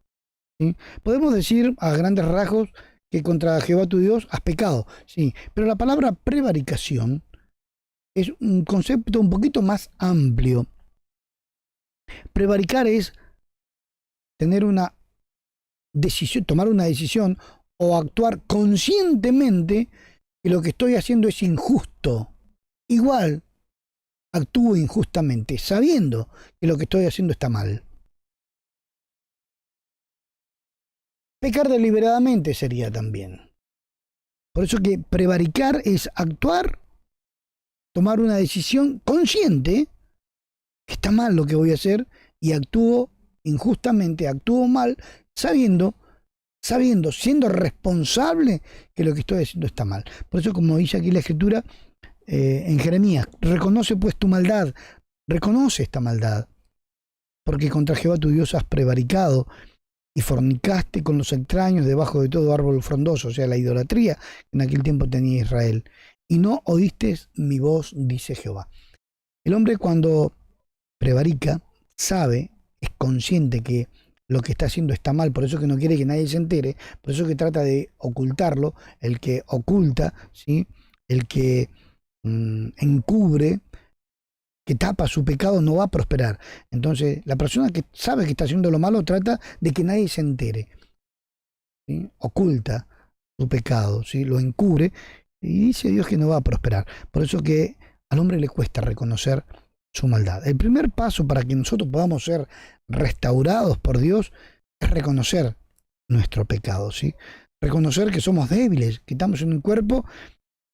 ¿Sí? Podemos decir a grandes rasgos que contra Jehová tu Dios has pecado. Sí, pero la palabra prevaricación es un concepto un poquito más amplio. Prevaricar es tener una decisión, tomar una decisión o actuar conscientemente que lo que estoy haciendo es injusto. Igual actúo injustamente, sabiendo que lo que estoy haciendo está mal. Pecar deliberadamente sería también. Por eso que prevaricar es actuar, tomar una decisión consciente que está mal lo que voy a hacer y actúo injustamente, actúo mal, sabiendo, siendo responsable que lo que estoy haciendo está mal. Por eso, como dice aquí la Escritura en Jeremías: reconoce pues tu maldad, reconoce esta maldad, porque contra Jehová tu Dios has prevaricado y fornicaste con los extraños debajo de todo árbol frondoso, o sea, la idolatría que en aquel tiempo tenía Israel, y no oíste mi voz, dice Jehová. El hombre, cuando prevarica, sabe, es consciente que lo que está haciendo está mal, por eso que no quiere que nadie se entere, por eso que trata de ocultarlo. El que oculta, ¿sí? El que encubre, que tapa su pecado, no va a prosperar. Entonces, la persona que sabe que está haciendo lo malo trata de que nadie se entere, ¿sí? Oculta su pecado, ¿sí? Lo encubre, y dice Dios que no va a prosperar. Por eso que al hombre le cuesta reconocer su maldad. El primer paso para que nosotros podamos ser restaurados por Dios es reconocer nuestro pecado, ¿sí? Reconocer que somos débiles, que estamos en un cuerpo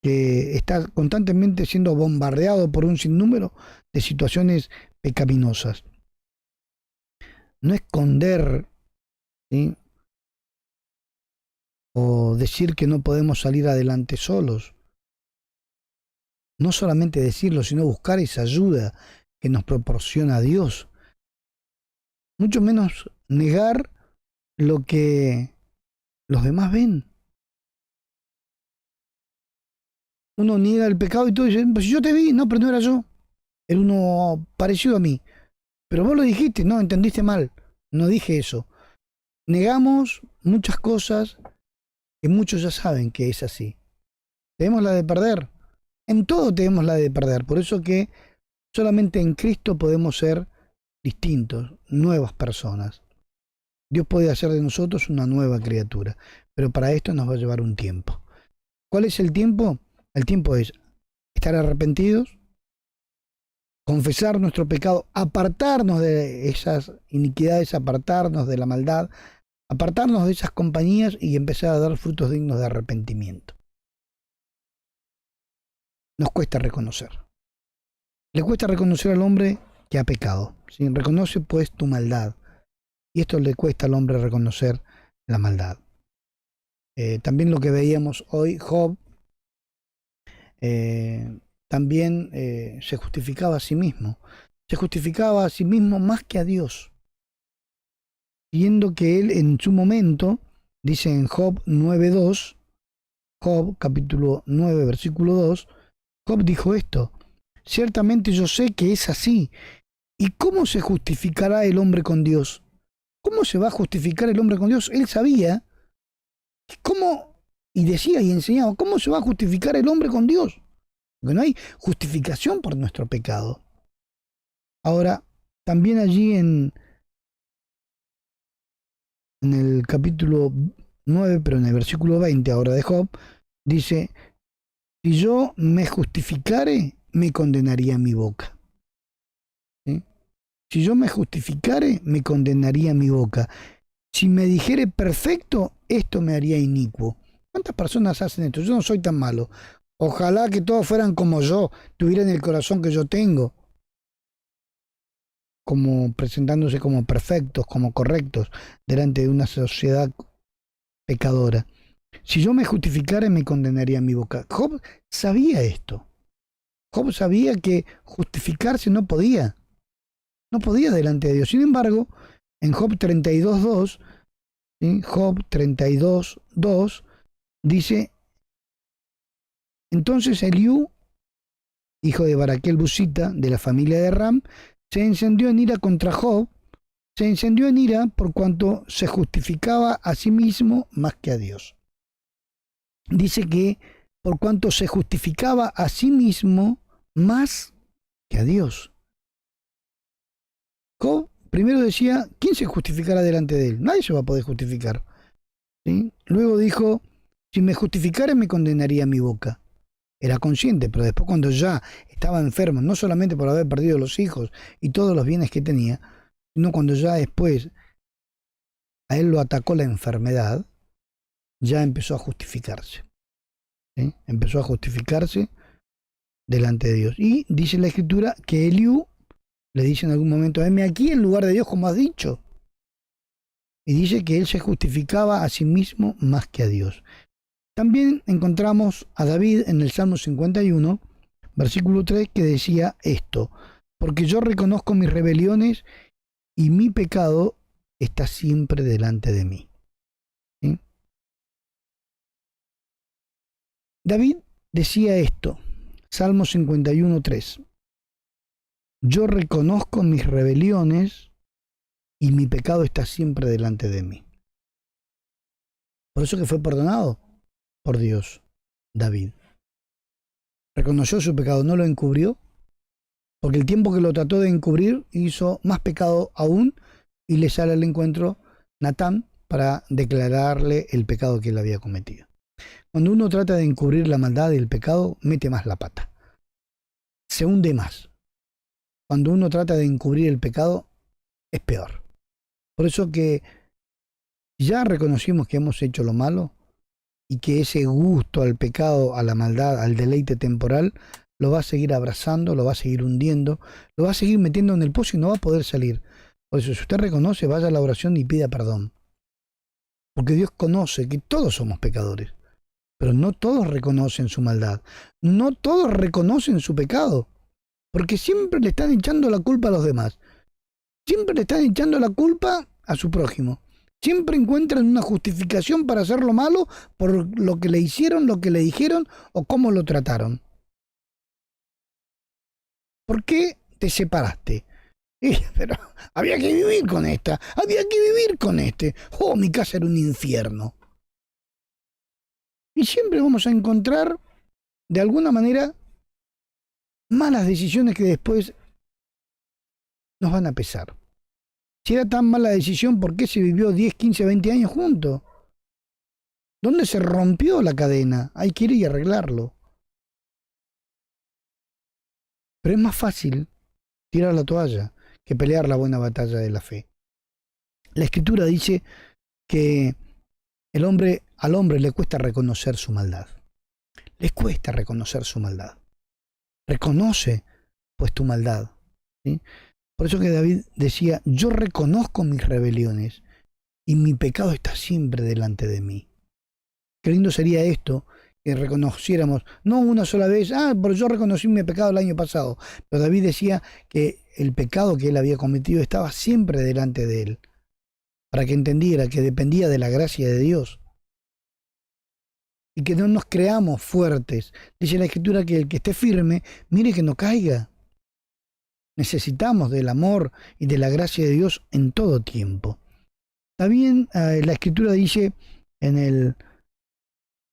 que está constantemente siendo bombardeado por un sinnúmero de situaciones pecaminosas. No esconder, ¿sí? O decir que no podemos salir adelante solos. No solamente decirlo, sino buscar esa ayuda que nos proporciona Dios. mucho menos negar lo que los demás ven. Uno niega el pecado y todo dice, pues si yo te vi, no, pero no era yo. Era uno parecido a mí. Pero vos lo dijiste, no, entendiste mal. No dije eso. Negamos muchas cosas que muchos ya saben que es así. Tenemos la de perder. En todo tenemos la de perder. Por eso que solamente en Cristo podemos ser distintos, nuevas personas. Dios puede hacer de nosotros una nueva criatura. Pero para esto nos va a llevar un tiempo. ¿Cuál es el tiempo? El tiempo es estar arrepentidos, confesar nuestro pecado, apartarnos de esas iniquidades, apartarnos de la maldad, apartarnos de esas compañías y empezar a dar frutos dignos de arrepentimiento. Nos cuesta reconocer. Le cuesta reconocer al hombre que ha pecado. ¿Sí? Reconoce pues tu maldad. Y esto le cuesta al hombre reconocer la maldad. También lo que veíamos hoy, Job, también se justificaba a sí mismo. Se justificaba a sí mismo más que a Dios. Viendo que él en su momento, dice en Job 9.2, Job capítulo 9 versículo 2, Job dijo esto: ciertamente yo sé que es así. ¿Y cómo se justificará el hombre con Dios? ¿Cómo se va a justificar el hombre con Dios? Él sabía cómo, y decía y enseñaba, ¿cómo se va a justificar el hombre con Dios? Porque no hay justificación por nuestro pecado. Ahora, también allí en el capítulo 9, pero en el versículo 20 ahora de Job, dice, si yo me justificare, me condenaría mi boca. ¿Sí? Si yo me justificare, me condenaría mi boca. Si me dijere perfecto, esto me haría inicuo. ¿Cuántas personas hacen esto? Yo no soy tan malo. Ojalá que todos fueran como yo, tuvieran el corazón que yo tengo, como presentándose como perfectos, como correctos, delante de una sociedad pecadora. Si yo me justificara, me condenaría mi boca. Job sabía esto. Job sabía que justificarse no podía. No podía delante de Dios. Sin embargo, en Job 32.2, ¿sí? Job 32.2 dice, entonces Eliú, hijo de Baraquel Busita, de la familia de Ram, se encendió en ira contra Job, se encendió en ira por cuanto se justificaba a sí mismo más que a Dios. Dice que por cuanto se justificaba a sí mismo más que a Dios. Job primero decía, ¿quién se justificará delante de él? Nadie se va a poder justificar. ¿Sí? Luego dijo, si me justificara me condenaría mi boca. Era consciente, pero después cuando ya estaba enfermo, no solamente por haber perdido los hijos y todos los bienes que tenía, sino cuando ya después a él lo atacó la enfermedad, ya empezó a justificarse. ¿Sí? Empezó a justificarse delante de Dios. Y dice la Escritura que Eliú le dice en algún momento, heme aquí en lugar de Dios como has dicho. Y dice que él se justificaba a sí mismo más que a Dios. También encontramos a David en el Salmo 51, versículo 3, que decía esto, porque yo reconozco mis rebeliones y mi pecado está siempre delante de mí. ¿Sí? David decía esto, Salmo 51, 3, yo reconozco mis rebeliones y mi pecado está siempre delante de mí. Por eso que fue perdonado por Dios, David. Reconoció su pecado, no lo encubrió, porque el tiempo que lo trató de encubrir hizo más pecado aún y le sale al encuentro Natán para declararle el pecado que él había cometido. Cuando uno trata de encubrir la maldad y el pecado, mete más la pata. Se hunde más. Cuando uno trata de encubrir el pecado, es peor. Por eso que ya reconocimos que hemos hecho lo malo y que ese gusto al pecado, a la maldad, al deleite temporal, lo va a seguir abrazando, lo va a seguir hundiendo, lo va a seguir metiendo en el pozo y no va a poder salir. Por eso, si usted reconoce, vaya a la oración y pida perdón. Porque Dios conoce que todos somos pecadores, pero no todos reconocen su maldad, no todos reconocen su pecado, porque siempre le están echando la culpa a los demás. Siempre le están echando la culpa a su prójimo. Siempre encuentran una justificación para hacer lo malo por lo que le hicieron, lo que le dijeron o cómo lo trataron. ¿Por qué te separaste? Pero había que vivir con esta, había que vivir con este. Oh, mi casa era un infierno. Y siempre vamos a encontrar, de alguna manera, malas decisiones que después nos van a pesar. Si era tan mala decisión, ¿por qué se vivió 10, 15, 20 años juntos? ¿Dónde se rompió la cadena? Hay que ir y arreglarlo. Pero es más fácil tirar la toalla que pelear la buena batalla de la fe. La Escritura dice que al hombre le cuesta reconocer su maldad. Les cuesta reconocer su maldad. Reconoce pues tu maldad, ¿sí? Por eso que David decía, yo reconozco mis rebeliones y mi pecado está siempre delante de mí. Qué lindo sería esto, que reconociéramos, no una sola vez, pero yo reconocí mi pecado el año pasado. Pero David decía que el pecado que él había cometido estaba siempre delante de él, para que entendiera que dependía de la gracia de Dios. Y que no nos creamos fuertes. Dice la Escritura que el que esté firme, mire que no caiga. Necesitamos del amor y de la gracia de Dios en todo tiempo. También la Escritura dice en el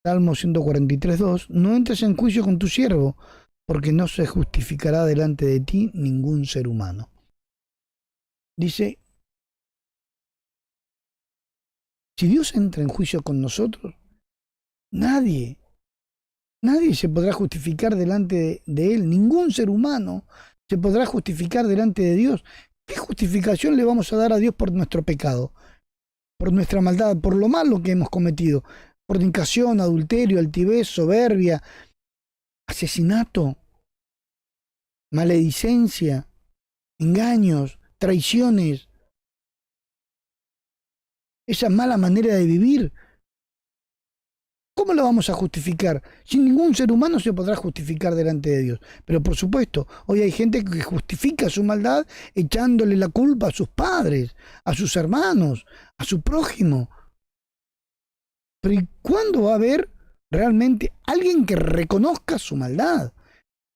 Salmo 143:2, no entres en juicio con tu siervo, porque no se justificará delante de ti ningún ser humano. Dice, si Dios entra en juicio con nosotros, nadie se podrá justificar delante de Él, ningún ser humano se podrá justificar delante de Dios. ¿Qué justificación le vamos a dar a Dios por nuestro pecado? Por nuestra maldad, por lo malo que hemos cometido. Fornicación, adulterio, altivez, soberbia, asesinato, maledicencia, engaños, traiciones. Esa mala manera de vivir. ¿Cómo lo vamos a justificar? Si ningún ser humano se podrá justificar delante de Dios. Pero por supuesto, hoy hay gente que justifica su maldad echándole la culpa a sus padres, a sus hermanos, a su prójimo. Pero ¿y cuándo va a haber realmente alguien que reconozca su maldad?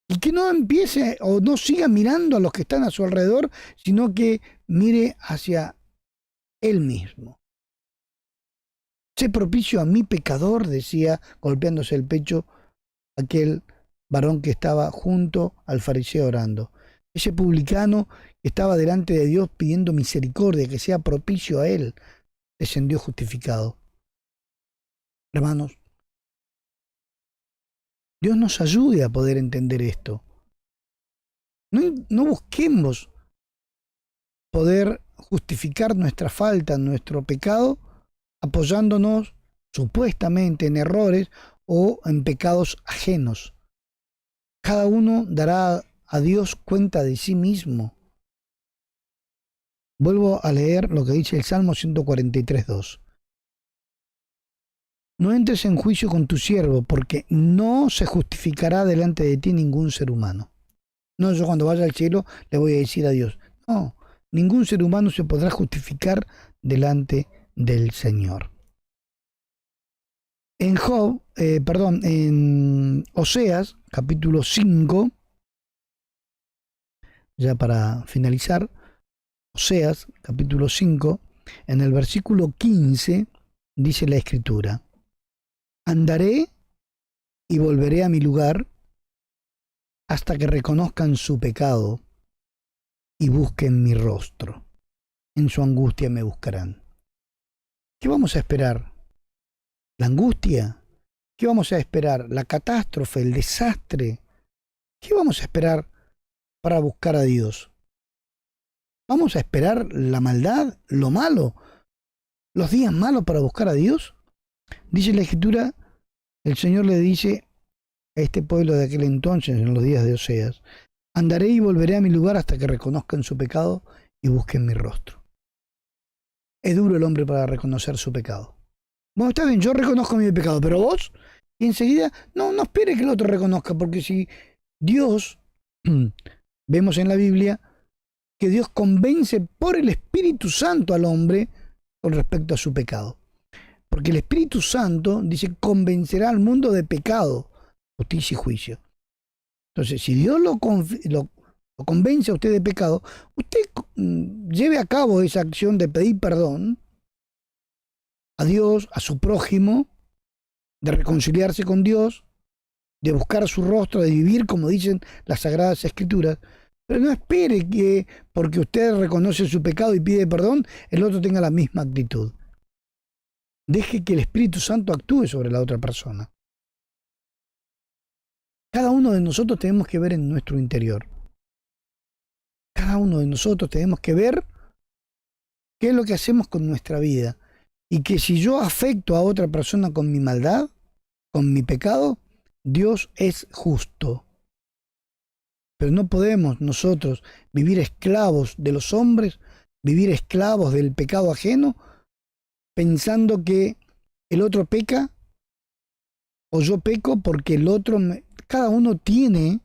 Y que no empiece o no siga mirando a los que están a su alrededor, sino que mire hacia él mismo. Sé propicio a mi pecador, decía, golpeándose el pecho aquel varón que estaba junto al fariseo orando. Ese publicano que estaba delante de Dios pidiendo misericordia, que sea propicio a él, descendió justificado. Hermanos, Dios nos ayude a poder entender esto. No busquemos poder justificar nuestra falta, nuestro pecado, apoyándonos supuestamente en errores o en pecados ajenos. Cada uno dará a Dios cuenta de sí mismo. Vuelvo a leer lo que dice el Salmo 143:2. No entres en juicio con tu siervo, porque no se justificará delante de ti ningún ser humano. No, yo cuando vaya al cielo le voy a decir a Dios. No, ningún ser humano se podrá justificar delante del Señor. En Oseas, capítulo 5, ya para finalizar, Oseas, capítulo 5, en el versículo 15, dice la Escritura, andaré y volveré a mi lugar hasta que reconozcan su pecado y busquen mi rostro. En su angustia me buscarán. ¿Qué vamos a esperar? ¿La angustia? ¿Qué vamos a esperar? ¿La catástrofe? ¿El desastre? ¿Qué vamos a esperar para buscar a Dios? ¿Vamos a esperar la maldad, lo malo, los días malos para buscar a Dios? Dice la Escritura, el Señor le dice a este pueblo de aquel entonces, en los días de Oseas, andaré y volveré a mi lugar hasta que reconozcan su pecado y busquen mi rostro. Es duro el hombre para reconocer su pecado. Bueno, está bien, yo reconozco mi pecado, pero vos, y enseguida, no espere que el otro reconozca, porque si Dios, vemos en la Biblia, que Dios convence por el Espíritu Santo al hombre con respecto a su pecado. Porque el Espíritu Santo, dice, convencerá al mundo de pecado, justicia y juicio. Entonces, si Dios lo convence a usted de pecado, usted lleve a cabo esa acción de pedir perdón a Dios, a su prójimo, de reconciliarse con Dios, de buscar su rostro, de vivir como dicen las Sagradas Escrituras. Pero no espere que porque usted reconoce su pecado y pide perdón, el otro tenga la misma actitud. Deje que el Espíritu Santo actúe sobre la otra persona. Cada uno de nosotros tenemos que ver en nuestro interior. Cada uno de nosotros tenemos que ver qué es lo que hacemos con nuestra vida. Y que si yo afecto a otra persona con mi maldad, con mi pecado, Dios es justo. Pero no podemos nosotros vivir esclavos de los hombres, vivir esclavos del pecado ajeno, pensando que el otro peca o yo peco porque el otro... Cada uno tiene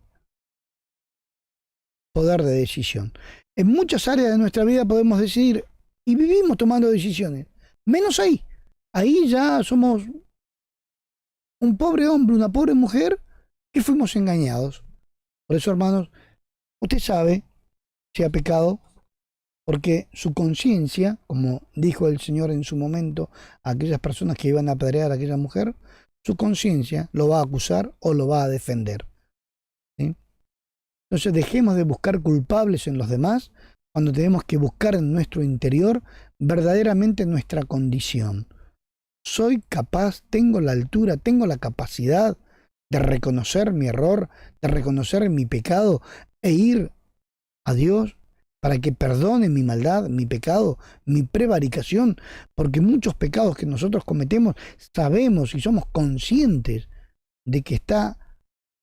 poder de decisión. En muchas áreas de nuestra vida podemos decidir y vivimos tomando decisiones. Menos ahí. Ahí ya somos un pobre hombre, una pobre mujer que fuimos engañados. Por eso, hermanos, usted sabe si ha pecado, porque su conciencia, como dijo el Señor en su momento a aquellas personas que iban a apedrear a aquella mujer, su conciencia lo va a acusar o lo va a defender. ¿Sí? Entonces dejemos de buscar culpables en los demás cuando tenemos que buscar en nuestro interior verdaderamente nuestra condición. Soy capaz, tengo la altura, tengo la capacidad de reconocer mi error, de reconocer mi pecado e ir a Dios para que perdone mi maldad, mi pecado, mi prevaricación, porque muchos pecados que nosotros cometemos sabemos y somos conscientes de que está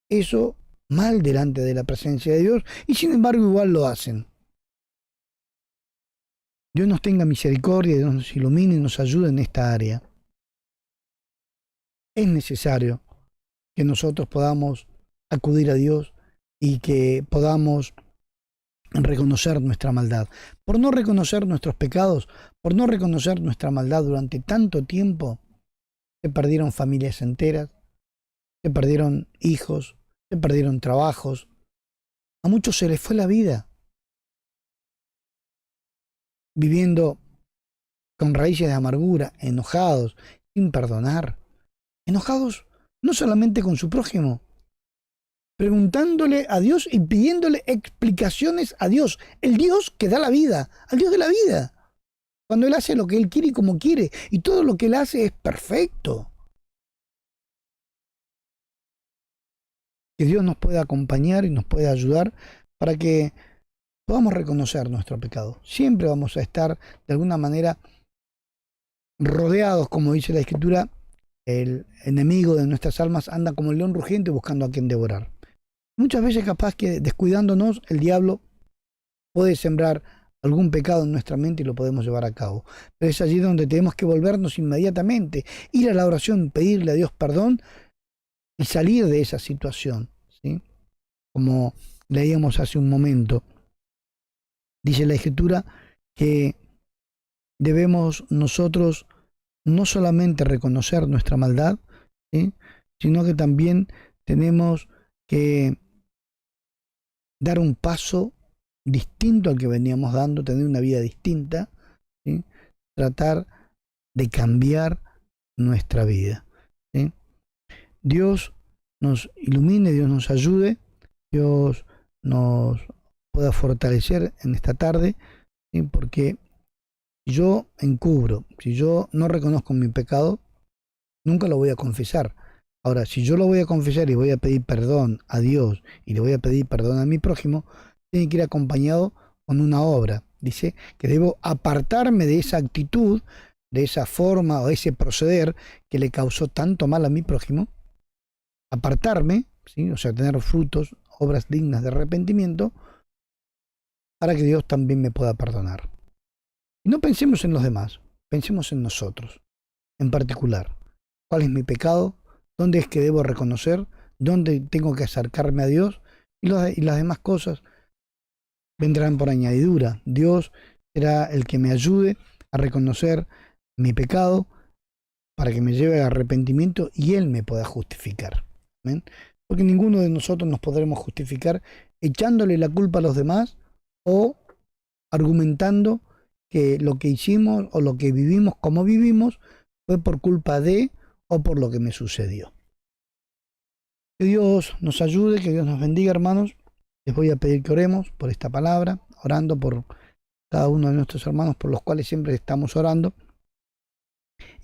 eso mal delante de la presencia de Dios y sin embargo igual lo hacen. Dios nos tenga misericordia, Dios nos ilumine y nos ayude en esta área. Es necesario que nosotros podamos acudir a Dios y que podamos reconocer nuestra maldad. Por no reconocer nuestros pecados, por no reconocer nuestra maldad durante tanto tiempo, se perdieron familias enteras, se perdieron hijos, se perdieron trabajos. A muchos se les fue la vida viviendo con raíces de amargura, enojados, sin perdonar. Enojados no solamente con su prójimo, preguntándole a Dios y pidiéndole explicaciones a Dios, el Dios que da la vida, al Dios de la vida, cuando Él hace lo que Él quiere y como quiere, y todo lo que Él hace es perfecto. Que Dios nos pueda acompañar y nos pueda ayudar para que podamos reconocer nuestro pecado. Siempre vamos a estar de alguna manera rodeados, como dice la Escritura, el enemigo de nuestras almas anda como el león rugiente buscando a quien devorar. Muchas veces capaz que descuidándonos el diablo puede sembrar algún pecado en nuestra mente y lo podemos llevar a cabo. Pero es allí donde tenemos que volvernos inmediatamente, ir a la oración, pedirle a Dios perdón y salir de esa situación, ¿sí? Como leíamos hace un momento, dice la Escritura que debemos nosotros no solamente reconocer nuestra maldad, ¿sí?, sino que también tenemos que dar un paso distinto al que veníamos dando, tener una vida distinta, ¿sí?, tratar de cambiar nuestra vida, ¿sí? Dios nos ilumine, Dios nos ayude, Dios nos pueda fortalecer en esta tarde, ¿sí?, porque si yo encubro, si yo no reconozco mi pecado, nunca lo voy a confesar. Ahora, si yo lo voy a confesar y voy a pedir perdón a Dios y le voy a pedir perdón a mi prójimo, tiene que ir acompañado con una obra. Dice que debo apartarme de esa actitud, de esa forma o ese proceder que le causó tanto mal a mi prójimo. Apartarme, ¿sí?, o sea, tener frutos, obras dignas de arrepentimiento, para que Dios también me pueda perdonar. Y no pensemos en los demás, pensemos en nosotros, en particular. ¿Cuál es mi pecado? ¿Dónde es que debo reconocer? ¿Dónde tengo que acercarme a Dios? Y las demás cosas, vendrán por añadidura. Dios será el que me ayude a reconocer mi pecado para que me lleve al arrepentimiento y Él me pueda justificar. ¿Amén? Porque ninguno de nosotros nos podremos justificar echándole la culpa a los demás o argumentando que lo que hicimos o lo que vivimos como vivimos fue por culpa de o por lo que me sucedió. Que Dios nos ayude, que Dios nos bendiga, hermanos. Les voy a pedir que oremos por esta palabra, orando por cada uno de nuestros hermanos por los cuales siempre estamos orando.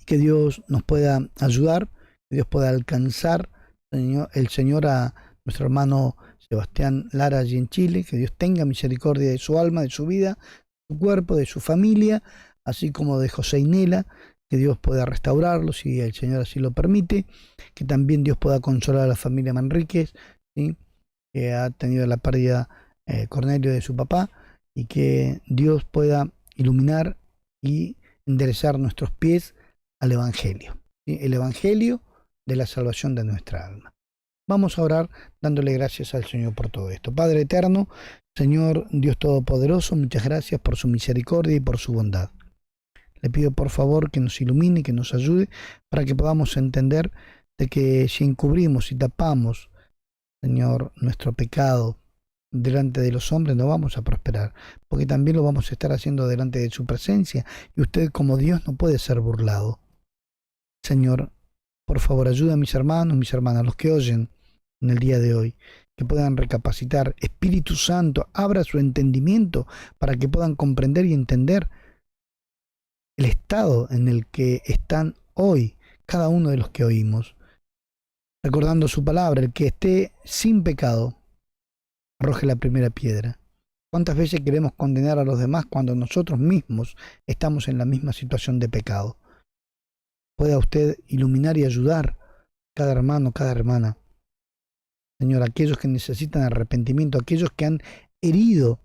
Y que Dios nos pueda ayudar, que Dios pueda alcanzar el Señor a nuestro hermano Sebastián Lara allí en Chile, que Dios tenga misericordia de su alma, de su vida, de su cuerpo, de su familia, así como de José y Nela, que Dios pueda restaurarlos si el Señor así lo permite, que también Dios pueda consolar a la familia Manríquez, ¿sí? Que ha tenido la pérdida Cornelio de su papá, y que Dios pueda iluminar y enderezar nuestros pies al Evangelio, ¿sí? El Evangelio de la salvación de nuestra alma. Vamos a orar dándole gracias al Señor por todo esto. Padre eterno, Señor Dios Todopoderoso, muchas gracias por su misericordia y por su bondad. Le pido por favor que nos ilumine, que nos ayude para que podamos entender de que si encubrimos y tapamos, Señor, nuestro pecado delante de los hombres, no vamos a prosperar, porque también lo vamos a estar haciendo delante de su presencia, y usted como Dios no puede ser burlado. Señor, por favor, ayuda a mis hermanos, mis hermanas, los que oyen en el día de hoy, que puedan recapacitar. Espíritu Santo, abra su entendimiento para que puedan comprender y entender el estado en el que están hoy cada uno de los que oímos. Recordando su palabra, el que esté sin pecado, arroje la primera piedra. ¿Cuántas veces queremos condenar a los demás cuando nosotros mismos estamos en la misma situación de pecado? Pueda usted iluminar y ayudar cada hermano, cada hermana. Señor, aquellos que necesitan arrepentimiento, aquellos que han herido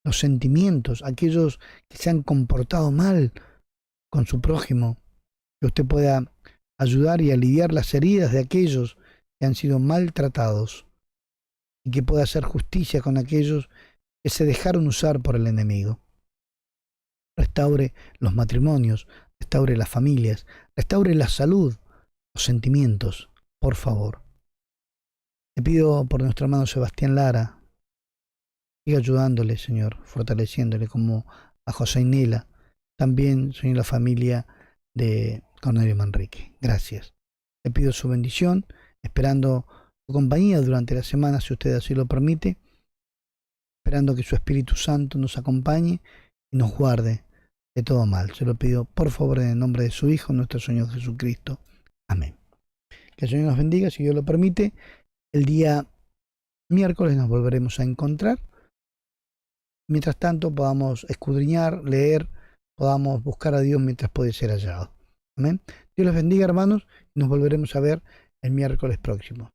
los sentimientos, aquellos que se han comportado mal con su prójimo, que usted pueda ayudar y aliviar las heridas de aquellos que han sido maltratados y que pueda hacer justicia con aquellos que se dejaron usar por el enemigo. Restaure los matrimonios, restaure las familias, restaure la salud, los sentimientos, por favor. Te pido por nuestro hermano Sebastián Lara, siga ayudándole, Señor, fortaleciéndole como a José y Nela, también, Señor, la familia de Cornelio Manrique. Gracias. Le pido su bendición, esperando su compañía durante la semana, si usted así lo permite, esperando que su Espíritu Santo nos acompañe y nos guarde de todo mal. Se lo pido, por favor, en el nombre de su Hijo, nuestro Señor Jesucristo. Amén. Que el Señor nos bendiga, si Dios lo permite. El día miércoles nos volveremos a encontrar. Mientras tanto, podamos escudriñar, leer, podamos buscar a Dios mientras puede ser hallado. Amén. Dios los bendiga, hermanos, y nos volveremos a ver el miércoles próximo.